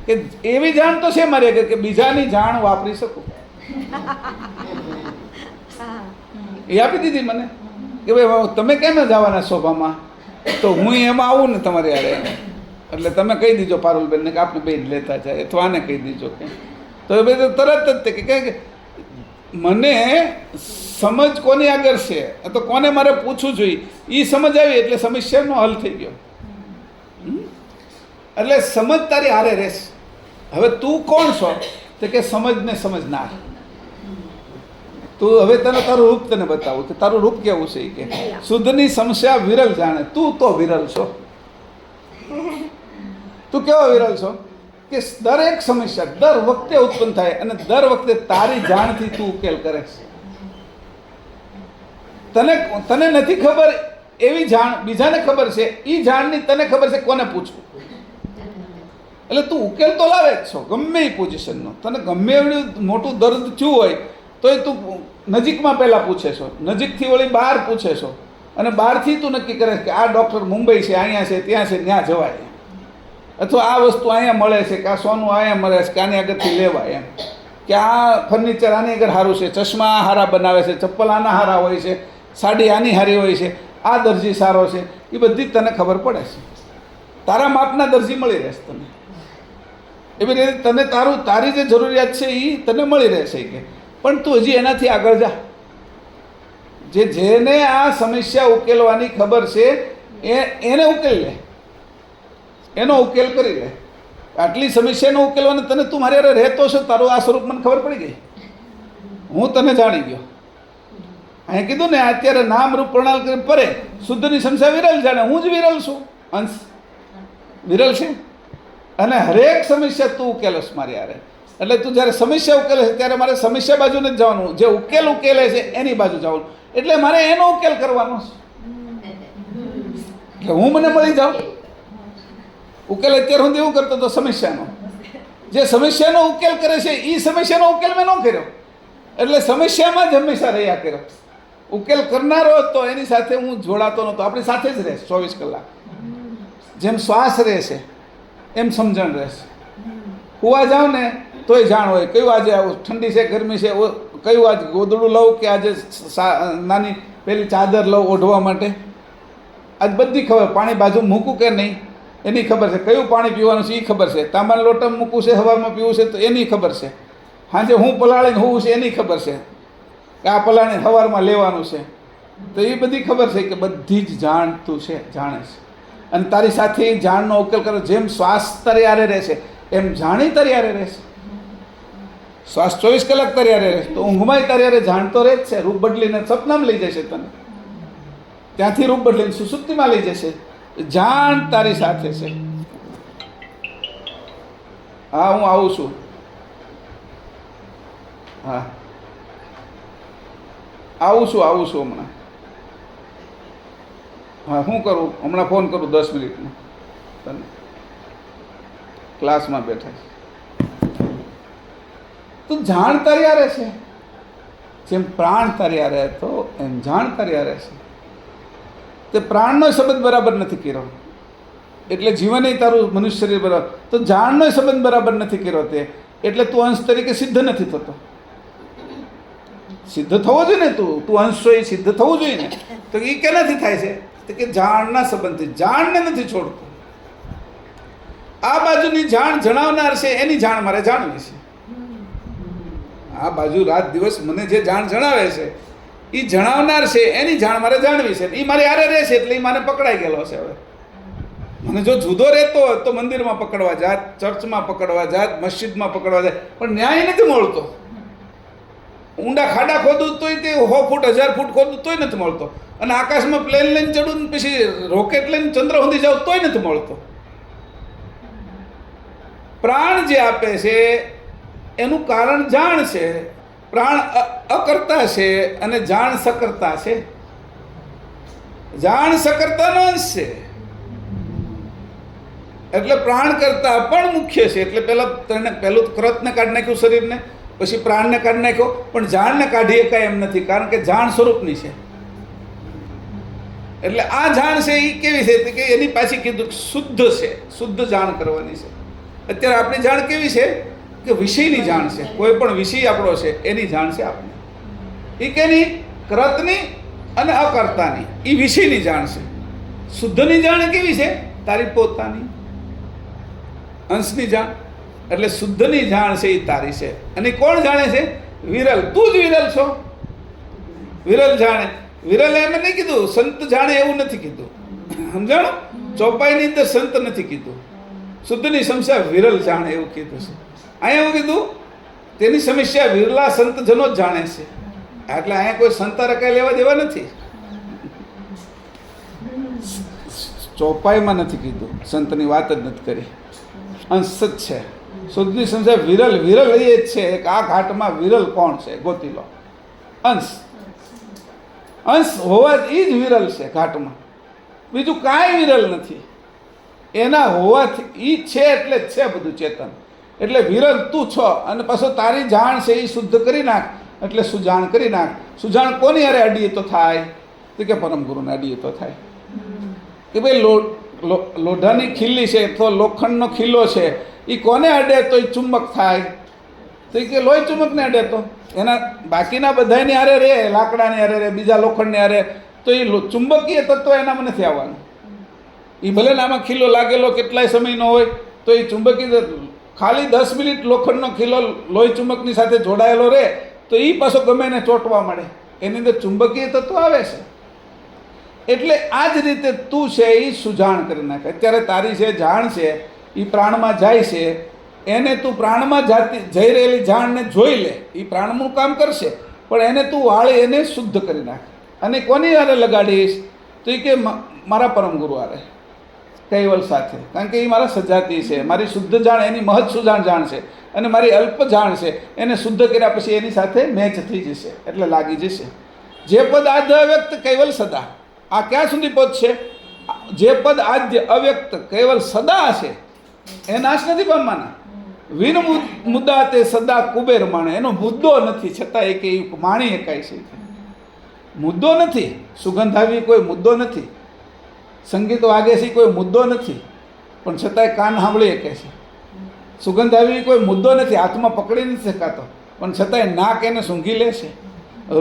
કે એવી જાણ તો છે મારી આગળ કે બીજાની જાણ વાપરી શકું. એ આપી દીધી મને કે ભાઈ તમે કેમ જવાના શોભામાં, તો હું એમાં આવું ને તમારી હારે, એટલે તમે કહી દીજો પારુલબેનને કે આપણે બે જ લેતા જાય, અથવા આને કહી દીજો કે. તો એ બધું તરત જ તે કે મને સમજ કોની આગળ છે, તો કોને મારે પૂછવું જોઈએ, એ સમજ આવી એટલે સમસ્યાનો હલ થઈ ગયો. એટલે સમજ તારી હારે રહેશે. હવે તું કોણ છો? તો કે સમજને સમજનાર. તું હવે તને તારું રૂપ તને બતાવું કે તારું રૂપ કેવું છે. કે શુદ્ધની સમસ્યા વિરલ જાણે. તું તો વિરલ છો. તું કેવો વિરલ છો કે દરેક સમસ્યા દર વખતે ઉત્પન્ન થાય અને દર વખતે તારી જાણથી તું ઉકેલ કરે છે. તને નથી ખબર એવી જાણ બીજાને ખબર છે, એ જાણની તને ખબર છે કોને પૂછવું. એટલે તું ઉકેલ તો લાવે જ છો ગમે એ પોઝિશનનો. તને ગમે એવડું મોટું દર્દ થયું હોય તોય તું નજીકમાં પહેલાં પૂછે છો, નજીકથી વળી બહાર પૂછે છો, અને બહારથી તું નક્કી કરે કે આ ડૉક્ટર મુંબઈ છે, અહીંયા છે, ત્યાં છે, ત્યાં જવાય, અથવા આ વસ્તુ અહીંયા મળે છે, કે આ સોનું અહીંયા મળે છે, કે આની આગળથી લેવાય, એમ કે આ ફર્નિચર આની આગળ સારું છે, ચશ્મા આ હારા બનાવે છે, ચપ્પલ આના હારા હોય છે, સાડી આની હારી હોય છે, આ દરજી સારો છે, એ બધી જ તને ખબર પડે છે. તારા માપના દરજી મળી રહેશે તને. એવી રીતે તને તારી જે જરૂરિયાત છે એ તને મળી રહેશે. કે પણ તું હજી એનાથી આગળ જા. જેને આ સમસ્યા ઉકેલવાની ખબર છે એને ઉકેલી લે, એનો ઉકેલ કરી લે. આટલી સમસ્યાનો ઉકેલવાની તને તું મારી હારે રહેતો છો, તારું આ સ્વરૂપ મને ખબર પડી ગઈ, હું તને જાણી ગયો. અહીં કીધું ને અત્યારે નામ રૂપ પ્રણાલ કરી પરે શુદ્ધની સમસ્યા વિરલ જાણે. હું જ વિરલ છું, અંશ વિરલ છે, અને હરેક સમસ્યા તું ઉકેલસ મારી હારે. એટલે તું જ્યારે સમસ્યા ઉકેલે છે ત્યારે મારે સમસ્યા બાજુ નથી જવાનું, જે ઉકેલે છે એની બાજુ જવાનું. એટલે મારે એનો ઉકેલ કરવાનો છે. કે હું મને મળી જાઉં. ઉકેલ અત્યાર સુધી એવું કરતો હતો સમસ્યાનો. જે સમસ્યાનો ઉકેલ કરે છે એ સમસ્યાનો ઉકેલ મેં ન કર્યો, એટલે સમસ્યામાં જ હંમેશા રહ્યા કર્યો. ઉકેલ કરનારો હતો એની સાથે હું જોડાતો નહોતો. આપણી સાથે જ રહેશે 24 કલાક. જેમ શ્વાસ રહેશે એમ સમજણ રહેશે. કૂવા જાઉં ને તોય જાણ હોય કયું આજે ઠંડી છે ગરમી છે, કયું આજ ગોદડું લઉં કે આજે નાની પેલી ચાદર લઉં ઓઢવા માટે. આજ બધી ખબર. પાણી બાજુ મૂકું કે નહીં એની ખબર છે. કયું પાણી પીવાનું છે એ ખબર છે. તાંબાના લોટામાં મૂકવું છે, હવામાં પીવું છે તો એની ખબર છે. સાંજે હું પલાળીને હોવું છે એની ખબર છે કે આ પલાળીને સવારમાં લેવાનું છે. તો એ બધી ખબર છે કે બધી જ જાણતું છે, જાણે છે. અને તારી સાથે એ જાણનો ઉકેલ કરો. જેમ શ્વાસ તરિયારે રહેશે એમ જાણી તરિયારે રહેશે. શ્વાસ 24 કલાક તરિયારે રહેશે તો ઊંઘમાંય તરિયારે જાણતો રહે જ છે. રૂપ બદલીને સપનામાં લઈ જશે તને, ત્યાંથી રૂપ બદલીને સુસુપ્તિમાં લઈ જશે. જાણ તારી સાથે છે. હા હું આવું છું. હા આવું છું હમણાં. હા શું કરું હમણાં? ફોન કરું 10 મિનિટમાં તને. ક્લાસમાં બેઠા છે. તો જાણ તરિયારે છે. જેમ પ્રાણ તરિયારે હતો એમ જાણ તરિયારે છે. તે પ્રાણનો સંબંધ બરાબર નથી કર્યો એટલે જીવન તારું મનુષ્ય શરીર બરાબર. તો જાણનો સંબંધ બરાબર નથી કર્યો તે એટલે તું અંશ તરીકે સિદ્ધ નથી થતો. સિદ્ધ થવો જોઈએ ને, તું અંશ હોય સિદ્ધ થવું જોઈએ ને. તો એ કેનાથી થાય છે? તો કે જાણના સંબંધથી. જાણને નથી છોડતું. આ બાજુની જાણ જણાવનાર છે એની જાણ મારે જાણવી છે. આ બાજુ રાત દિવસ મને જે જાણ જણાવે છે એ જણાવનાર છે એની જાણ મારે જાણવી છે. એ મારી હારે રહેશે એટલે એ મને પકડાઈ ગયેલો છે. હવે મને જો જુદો રહેતો હોય તો મંદિરમાં પકડવા જાત, ચર્ચમાં પકડવા જાત, મસ્જિદમાં પકડવા જાય, પણ ન્યાય નથી મળતો. ઊંડા ખાડા ખોદું તોય તે 100 ફૂટ 1000 ફૂટ ખોદું તોય નથી મળતો. અને આકાશમાં પ્લેન લઈને ચડું પછી રોકેટ લઈને ચંદ્ર સુધી જાઉં તોય નથી મળતો. પ્રાણ જે આપે છે એનું કારણ જાણ છે. પ્રાણ અકર્તા છે અને જાણ સકર્તા છે. જાણ સકર્તાનો અંશ છે એટલે પ્રાણ કરતા પણ મુખ્ય છે. એટલે પહેલું કૃતને કાઢી નાખ્યું શરીરને, પછી પ્રાણને કાઢી નાખ્યો, પણ જાણને કાઢી શકાય એમ નથી કારણ કે જાણ સ્વરૂપની છે. એટલે આ જાણ છે એ કેવી છે કે એની પાછી કીધું શુદ્ધ છે, શુદ્ધ જાણ કરવાની છે. અત્યારે આપણી જાણ કેવી છે કે વિષયની જાણ છે. કોઈ પણ વિષય આપણો છે એની જાણ છે આપણે. એ કેની? કૃતની અને અકર્તાની. એ વિષયની જાણ છે. શુદ્ધની જાણ કેવી છે? તારી પોતાની અંશની જાણ. એટલે શુદ્ધની જાણ છે એ તારી છે. અને કોણ જાણે છે? વિરલ. તું જ વિરલ છો. વિરલ જાણે. વિરલ એમ નહીં કીધું સંત જાણે એવું નથી કીધું. સમજાણું? ચોપાઈની અંદર સંત નથી કીધું. શુદ્ધની સમસ્યા વિરલ જાણે એવું કીધું છે. અહીંયા એવું કીધું તેની સમસ્યા વિરલા સંતજનો જ જાણે છે. એટલે અહીંયા કોઈ સંતારે કઈ લેવા દેવા નથી. ચોપાઈમાં નથી કીધું, સંતની વાત જ નથી કરી. અંશ જ છે. શુદ્ધની સમસ્યા વિરલ. વિરલ એ જ છે કે આ ઘાટમાં વિરલ કોણ છે ગોતી લો. અંશ. અંશ હોવા જ એ જ વિરલ છે ઘાટમાં. બીજું કાંઈ વિરલ નથી. એના હોવાથી એ છે એટલે જ છે બધું ચેતન. એટલે વિરલ તું છો. અને પાછો તારી જાણ છે એ શુદ્ધ કરી નાખ એટલે સુજાણ કરી નાખ. સુજાણ કોની હારે અડીએ તો થાય? તો કે પરમ ગુરુને અડીએ તો થાય. કે ભાઈ લોઢાની ખીલ્લી છે તો લોખંડનો ખીલ્લો છે એ કોને અડે તો એ ચુંબક થાય? તો એ કે લોહી ચુંબકને અડે તો એના બાકીના બધાની હારે રહે, લાકડાની હારે રહે, બીજા લોખંડની હારે, તો એ ચુંબકીય તત્વ એનામાં નથી આવવાનું. એ ભલે ને આમાં ખીલ્લો લાગેલો કેટલાય સમયનો હોય તો એ ચુંબકીય ખાલી 10 મિનિટ લોખંડનો ખીલ્લો લોહી ચુંબકની સાથે જોડાયેલો રહે તો એ પાછો ગમે એને ચોંટવા મળે. એની અંદર ચુંબકીય તત્વ આવે છે. એટલે આ જ રીતે તું છે એ સુજાણ કરી નાખે. અત્યારે તારી જે જાણ છે એ પ્રાણમાં જાય છે, એને તું પ્રાણમાં જઈ રહેલી જાણને જોઈ લે. એ પ્રાણનું કામ કરશે પણ એને તું વાળી એને શુદ્ધ કરી નાખ. અને કોની હારે લગાડીશ? તો એ કે મારા પરમ ગુરુ હારે, કૈવલ સાથે. કારણ કે એ મારા સજાતી છે. મારી શુદ્ધ જાણ એની મહત સુજાણ જાણ છે અને મારી અલ્પ જાણ છે. એને શુદ્ધ કર્યા પછી એની સાથે મેચ થઈ જશે એટલે લાગી જશે. જે પદ આધ વ્યક્ત કૈવલ સદા. આ ક્યાં સુધી પદ છે? જે પદ આદ્ય અવ્યક્ત કેવલ સદા છે એ નાશ નથી પામવાના. વિન મુદ્દા તે સદા કુબેર માણે, એનો મુદ્દો નથી છતાં એ કે માણી એકાય છે. મુદ્દો નથી, સુગંધ આવી કોઈ મુદ્દો નથી, સંગીત વાગે છે કોઈ મુદ્દો નથી, પણ છતાંય કાન સાંભળી શકે છે. સુગંધ આવી કોઈ મુદ્દો નથી, હાથમાં પકડી નથી શકાતો, પણ છતાંય નાક એને સૂંઘી લે છે.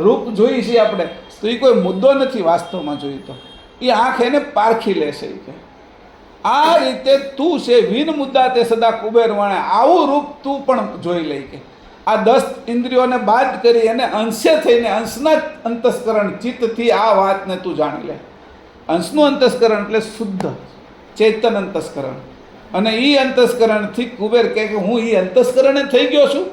રૂપ જોઈ છે આપણે તો એ કોઈ મુદ્દો નથી વાસ્તવમાં જોઈએ તો, એ આંખ એને પારખી લેશે. કે આ રીતે તું છે વિન મુદ્દા તે સદા કુબેર વાણે, આવું રૂપ તું પણ જોઈ લે. કે આ 10 ઇન્દ્રિયોને બાદ કરી એને અંશે થઈને અંશના અંતસ્કરણ ચિત્તથી આ વાતને તું જાણી લે. અંશનું અંતસ્કરણ એટલે શુદ્ધ ચેતન અંતસ્કરણ, અને એ અંતસ્કરણથી કુબેર કહે કે હું એ અંતસ્કરણે થઈ ગયો છું.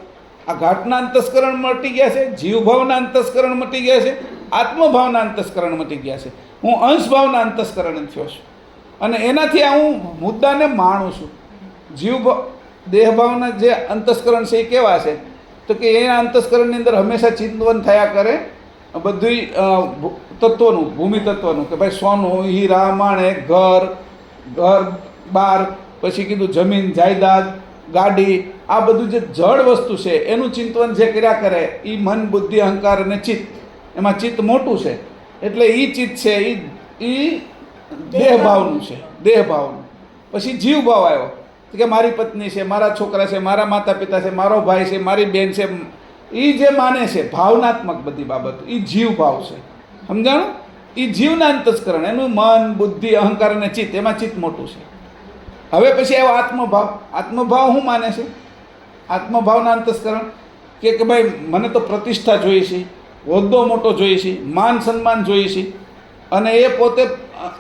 આ ઘાટના અંતસ્કરણ મટી ગયા છે, જીવભાવના અંતસ્કરણ મટી ગયા છે, આત્મભાવના અંતસ્કરણ મટી ગયા છે, હું અંશભાવના અંતસ્કરણ થયો છું. અને એનાથી આ હું મુદ્દાને માણું છું. જીવભાવ દેહભાવના જે અંતસ્કરણ છે એ કેવા છે તો કે એના અંતસ્કરણની અંદર હંમેશા ચિંતન થયા કરે બધું તત્વનું, ભૂમિ તત્વનું, કે ભાઈ સોનું, હીરા, માણેક, ઘર બાર, પછી કીધું જમીન જાયદાદ, ગાડી, આ બધું જે જળ વસ્તુ છે એનું ચિંતન જે કર્યા કરે એ મન, બુદ્ધિ, અહંકાર અને ચિત્ત. એમાં ચિત્ત મોટું છે એટલે એ ચિત્ત છે એ દેહભાવનું છે, દેહભાવનું. પછી જીવભાવ આવ્યો કે મારી પત્ની છે, મારા છોકરા છે, મારા માતા પિતા છે, મારો ભાઈ છે, મારી બેન છે, એ જે માને છે ભાવનાત્મક બધી બાબતો, એ જીવભાવ છે. સમજાણું? એ જીવના અંતસ્કરણ, એનું મન, બુદ્ધિ, અહંકાર અને ચિત્ત, એમાં ચિત્ત મોટું છે. હવે પછી આવ્યો આત્મભાવ. આત્મભાવ શું માને છે? આત્મભાવના અંતસ્કરણ કે ભાઈ મને તો પ્રતિષ્ઠા જોઈએ છે, હોદ્દો મોટો જોઈએ છે, માન સન્માન જોઈએ છે, અને એ પોતે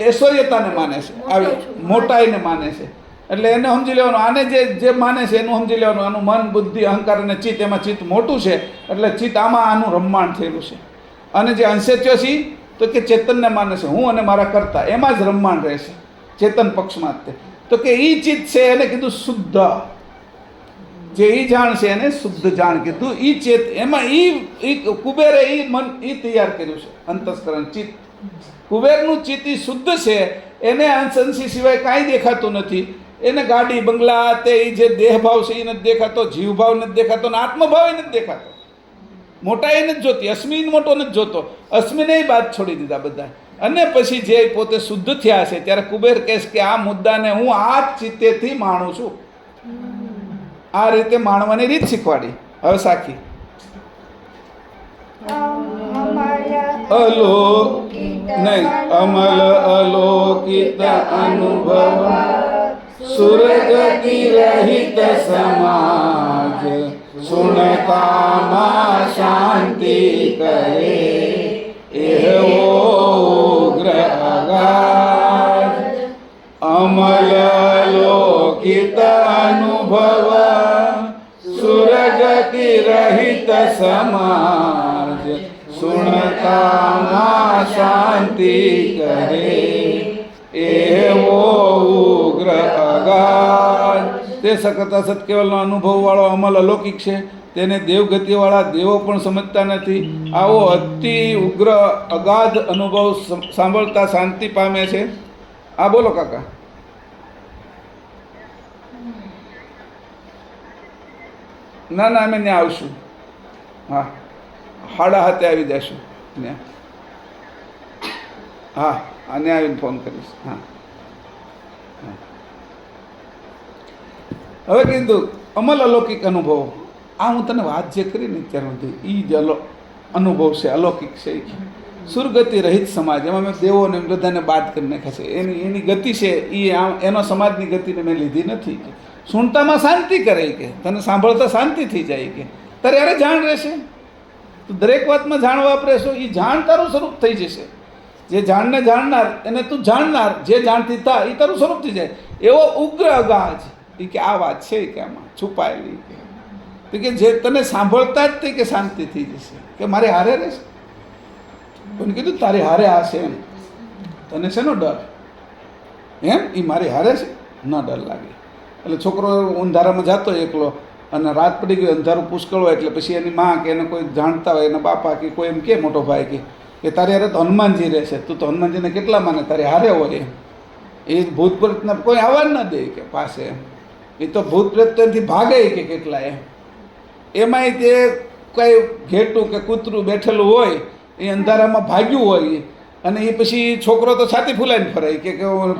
ઐશ્વર્યતાને માને છે, આવી મોટાઈને માને છે. એટલે એને સમજી લેવાનું, આને જે માને છે એનું સમજી લેવાનું, આનું મન, બુદ્ધિ, અહંકાર અને ચિત્ત, એમાં ચિત્ત મોટું છે એટલે ચિત્ત આમાં આનું રમમાણ થયેલું છે. અને જે અંશેચ્યો છે તો કે ચેતનને માને છે, હું અને મારા કરતા, એમાં જ રમમાણ રહેશે ચેતન પક્ષમાં જ. તો કે એ ચિત્ત છે એને કીધું શુદ્ધ, જે એ જાણ છે એને શુદ્ધ જાણ કીધું. એ ચેત એમાં એ કુબેરે એ મન એ તૈયાર કર્યું છે અંતસ્કરણ ચિત્ત. કુબેરનું ચિત્ત એ શુદ્ધ છે, એને અંશી સિવાય કાંઈ દેખાતું નથી. એને ગાડી, બંગલા, તે જે દેહભાવ છે એ નથી દેખાતો, જીવભાવ નથી દેખાતો, ને આત્મભાવ નથી દેખાતો. મોટા એ નથી જોતી, અશ્મિન મોટો નથી જોતો, અશ્મિને બાદ છોડી દીધા બધા. અને પછી જે પોતે શુદ્ધ થયા છે ત્યારે કુબેર કહે કે આ મુદ્દાને હું આ ચિત્તેથી માણું છું. આ રીતે માણવાની રીત શીખવાડી. હવે સાખી નહીં અમલ અલોકિત અનુભવ સુરગતિ રહિત સમાજ સુણતામાં શાંતિ કરે એવો ઉગ્ર અગાધ. અમલ અલોકિત અનુભવ સુરગતિ રહિત સમાજ સુણતામાં શાંતિ કરે એવો ઉગ્ર અગાધ. તે સકતા સત કેવલનો અનુભવવાળો અમલ અલૌકિક છે, તેને દેવગતિવાળા દેવો પણ સમજતા નથી. આવો અતિ ઉગ્ર અગાધ અનુભવ સાંભળતા શાંતિ પામે છે. આ બોલો કાકા. ના ના અમે ત્યાં આવશું. હા, 7:30 આવી જશું ત્યાં. હા, આને આવીને ફોન કરીશ. હા, હવે કીધું અમલ અલૌકિક અનુભવો. આ હું તને વાત જે કરી ને અત્યાર સુધી એ જ અનુભવ છે, અલૌકિક છે. સુરગતિ રહિત સમાજ, એમાં મેં દેવોને બધાને બાદ કરી નાખ્યા છે. એની ગતિ છે એ એનો સમાજની ગતિને મેં લીધી નથી. કે સુણતામાં શાંતિ કરે, કે તને સાંભળતા શાંતિ થઈ જાય, કે તારે યારે જાણ રહેશે. તું દરેક વાતમાં જાણ વાપરેશો, એ જાણ તારું સ્વરૂપ થઈ જશે. જે જાણને જાણનાર એને તું જાણનાર, જે જાણતી થા એ તારું સ્વરૂપ થઈ જાય. એવો ઉગ્ર અગાજ એ કે આ વાત છે કે આમાં છુપાયેલી, કે જે તને સાંભળતા જ તે કે શાંતિ થઈ જશે, કે મારે હારે રહેશે. કોને કીધું તારે હારે આ છે એમ? તને શેનો ડર? એમ એ મારી હારે છે, ન ડર લાગે. એટલે છોકરો અંધારામાં જતો એકલો અને રાત પડી ગઈ, અંધારું પુષ્કળ હોય, એટલે પછી એની માં કે એને કોઈ જાણતા હોય, એના બાપા કે કોઈ એમ કે મોટો ભાઈ કે તારે હારે તો હનુમાનજી રહેશે, તું તો હનુમાનજીને કેટલા માને, તારે હારે હોય એમ. એ ભૂત પ્રેતને કોઈ આવવા ન દે કે પાસે, એ તો ભૂત પ્રેતથી ભાગે કે કેટલાય. એમાંય તે કંઈ ઘેટું કે કૂતરું બેઠેલું હોય એ અંધારામાં ભાગ્યું હોય, અને એ પછી છોકરો તો છાતી ફૂલાઈને ફરાય કે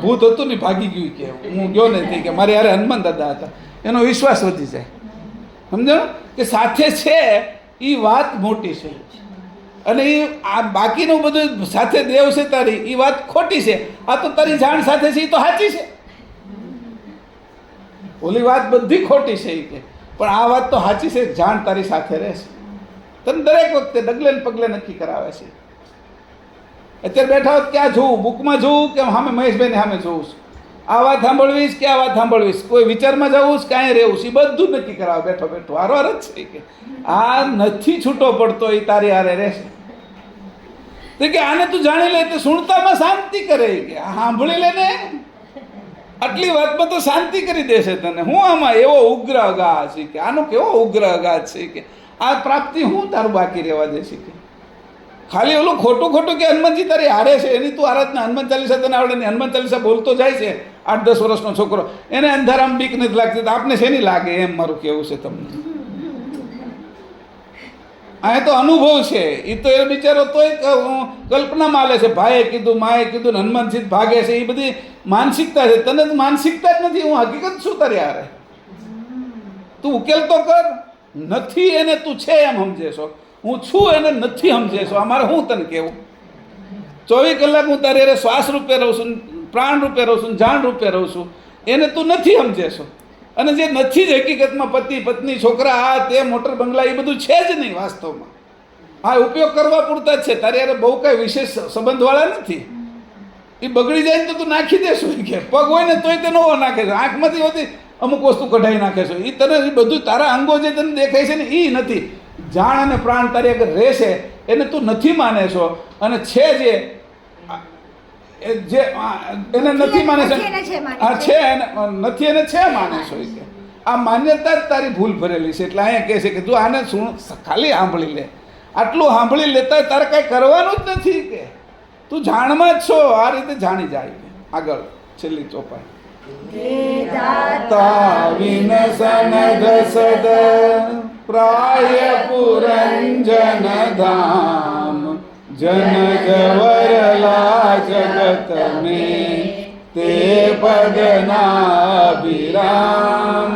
ભૂત હતું ને ભાગી ગયું, કે હું ગયો નથી, કે મારે યારે હનુમાન દાદા હતા. એનો વિશ્વાસ વધી જાય. સમજો કે સાથે છે એ વાત મોટી છે, અને એ આ બાકીનું બધું સાથે દેવ છે તારી એ વાત ખોટી છે. આ તો તારી જાણ સાથે છે એ તો સાચી છે, ઓલી વાત બધી ખોટી છે એ કે, પણ આ વાત તો સાચી છે, જાણ તારી સાથે રહેશે. તને દરેક વખતે ડગલે ને પગલે નક્કી કરાવે છે. અત્યારે બેઠા હોત ક્યાં જોવું, બુકમાં જોવું કે સામે મહેશભાઈને સામે જોવું છું, આ વાત સાંભળવીશ કે આ વાત સાંભળવીશ, કોઈ વિચારમાં જવું કે કાંઈ રહેવું છે, એ બધું નક્કી કરાવે બેઠો બેઠો. હારો જ છે કે આ નથી છૂટો પડતો, એ તારી હારે રહેશે. તો કે આને તું જાણી લે તો સુણતામાં શાંતિ કરે, કે આ સાંભળી લે ને આટલી વાતમાં તો શાંતિ કરી દેશે તને. હું આમાં એવો ઉગ્ર અગાધ છે કે આનો કેવો ઉગ્ર અગાધ છે કે આ પ્રાપ્તિ હું તારું બાકી રહેવા દેશે. કે ખાલી ઓલું ખોટું ખોટું કે હનુમાનજી તારી હારે છે, એની તું આરાધના હનુમાન ચાલીસા તને આવડે નહીં. હનુમાન ચાલીસા બોલતો જાય છે 8-10 વર્ષનો છોકરો, એને અંધારામાં બીક નથી લાગતી, તો આપને શેની લાગે? એમ મારું કહેવું છે તમને. આ તો અનુભવ છે. એ તો એ બિચારો તોય કલ્પનામાં આલે છે, ભાઈએ કીધું, માએ કીધું, ને હનુમાનજી ભાગે છે. એ બધી માનસિકતા છે. તને તો માનસિકતા જ નથી. હું હકીકત શું તારી હારે? તું ઉકેલ તો કર. નથી એને તું છે એમ સમજે છો, હું છું એને નથી સમજે છો. અમારે હું તને કહેવું? 24 કલાક હું તારી હારે શ્વાસ રૂપે રહું છું, પ્રાણ રૂપે રહું છું, જાણ રૂપે રહું છું, એને તું નથી સમજે છો. અને જે નથી જ હકીકતમાં પતિ પત્ની છોકરા આ તે મોટર બંગલા એ બધું છે જ નહીં વાસ્તવમાં. આ ઉપયોગ કરવા પૂરતા જ છે. તારી યારે બહુ કાંઈ વિશેષ સંબંધવાળા નથી. એ બગડી જાય ને તો તું નાખી દેશું કે પગ હોય ને તોય તે નવો નાખે છે, આંખમાંથી હોતી અમુક વસ્તુ કઢાઈ નાખે છે. એ તને એ બધું તારા અંગો જે તને દેખાય છે ને એ નથી. જાણ અને પ્રાણ તારી આગળ રહેશે એને તું નથી માને છો, અને છે જે એને નથી માને છે, આ છે નથી એને છે માને છો. કે આ માન્યતા જ તારી ભૂલ ભરેલી છે. એટલે અહીંયા કહે છે કે તું આને ખાલી સાંભળી લે. આટલું સાંભળી લેતા તારે કાંઈ કરવાનું જ નથી. કે તું જાણમાં જ છો. આ રીતે જાણી જાય. આગળ છેલ્લી ચોપાઈ. વિનસનદ પ્રાય પુરંજન ધામ જન જવરલા જગત મેં તે પદના વિરામ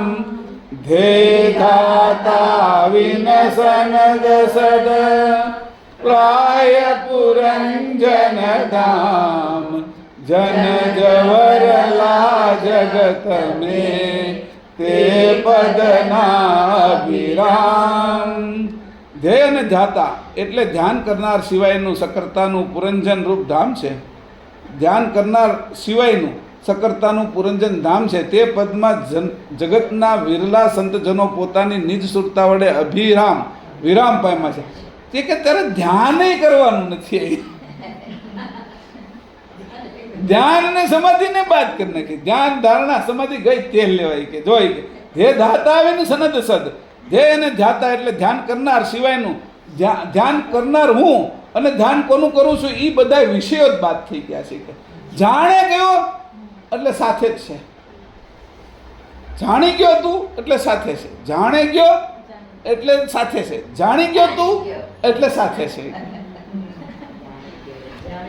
ધે ધાતા વિનસનદ સદ પ્રાય પુરંજન ધામ જન જવરલા જગત મેં તે પદના વિરામ. ધ્યેય અને ધ્યાતા એટલે ધ્યાન કરનાર સિવાયનું સકર્તાનું પુરંજન રૂપ ધામ છે. ધ્યાન કરનાર સિવાયનું સકર્તાનું પુરંજન ધામ છે. તે પદમાં જગતના વિરલા સંતજનો પોતાની નિજ સુરતા વડે અભિરામ વિરામ પામ્યા છે. તે કે તારે ધ્યાન કરવાનું નથી. ધ્યાન અને સમાધિને બાદ કરી નાખી. ધ્યાન ધારણા સમાધિ ગઈ તેલ લેવાય. કે જોઈ કે ધ્યેય ધાતા આવે ને સનદ સદ. ધ્યેય અને ધ્યાતા એટલે ધ્યાન કરનાર સિવાયનું ધ્યાન કરનાર હું, અને ધ્યાન કોનું કરું છું એ બધા વિષયો જ બાદ થઈ ગયા છે. કે જાણે ગયો એટલે સાથે જ છે. જાણી ગયો તું એટલે સાથે છે. જાણે ગયો એટલે સાથે છે. જાણી ગયો તું એટલે સાથે છે.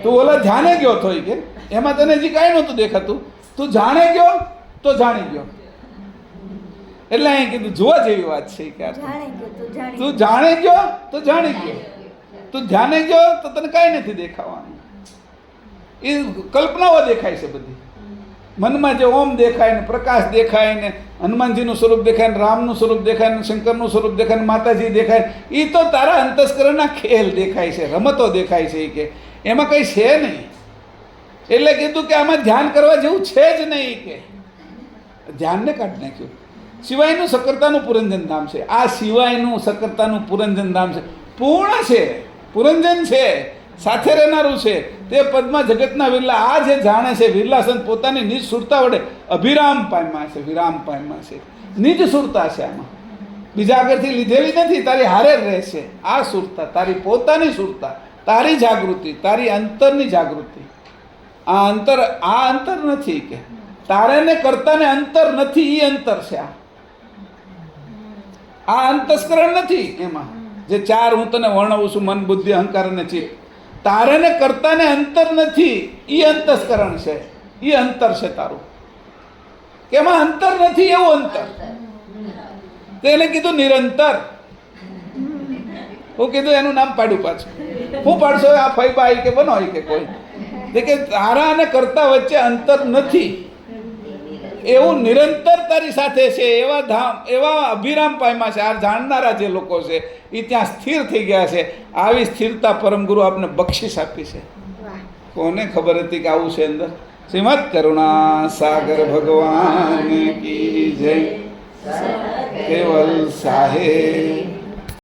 તું ઓલા ધ્યાને ગયો થોય કે એમાં તને હજી કાંઈ નહોતું દેખાતું. તું જાણે ગયો તો જાણી ગયો. એટલે અહીં કીધું જોવા જેવી વાત છે. કે તું જાણે ગયો તો જાણી ગયો. તું ધ્યાને ગયો તો તને કાંઈ નથી દેખાવાનું. એ કલ્પનાઓ દેખાય છે બધી. મનમાં જે ઓમ દેખાય ને પ્રકાશ દેખાય ને હનુમાનજીનું સ્વરૂપ દેખાય ને રામનું સ્વરૂપ દેખાય ને શંકરનું સ્વરૂપ દેખાય ને માતાજી દેખાય, એ તો તારા અંતસ્કરણના ખેલ દેખાય છે, રમતો દેખાય છે. કે એમાં કંઈ છે નહીં. એટલે કીધું કે આમાં ધ્યાન કરવા જેવું છે જ નહીં. કે ધ્યાનને કાઢી નાખ્યું. સિવાયનું સકર્તાનું પુરંજન ધામ છે. આ સિવાયનું સકર્તાનું પુરંજન ધામ છે. પૂર્ણ છે, પુરંજન છે, સાથે રહેનારું છે. તે પદમાં જગતના વિરલા આ જે જાણે છે વિરલા સંત પોતાની નિજ સુરતા વડે અભિરામ પામ્યા છે. વિરામ પામ્યા છે. નિજ સુરતા છે. આમાં બીજા આગળથી લીધેલી નથી. તારી હારે જ રહેશે આ સુરતા, તારી પોતાની સુરતા, તારી જાગૃતિ, તારી અંતરની જાગૃતિ. આ અંતર નથી કે તારે ને કરતા ને અંતર નથી, એ અંતર છે. આ અંતસ્કરણ નથી. એમાં જે ચાર હું તને વર્ણવું છું, મન, બુદ્ધિ, અહંકાર અને ચિત્ત, તારે ને કરતા ને અંતર નથી, એ અંતસ્કરણ છે. એ અંતર છે તારું. કે એમાં અંતર નથી, એવું અંતર. તેને કીધું નિરંતર. હું કીધું એનું નામ પાડ્યું પાછું. હું પાડશો? આ ફૈબા કે બનો કે કોઈ કે તારા અને કરતા વચ્ચે અંતર નથી, એવું નિરંતર તારી સાથે છે. એવા ધામ, એવા અભિરામ પામ્યા છે. આ જાણનારા જે લોકો છે એ ત્યાં સ્થિર થઈ ગયા છે. આવી સ્થિરતા પરમ ગુરુ આપને બક્ષિસ આપી છે. કોને ખબર હતી કે આવું છે અંદર? શ્રીમદ કરુણા સાગર ભગવાન કી જય. કેવલ સાહેબ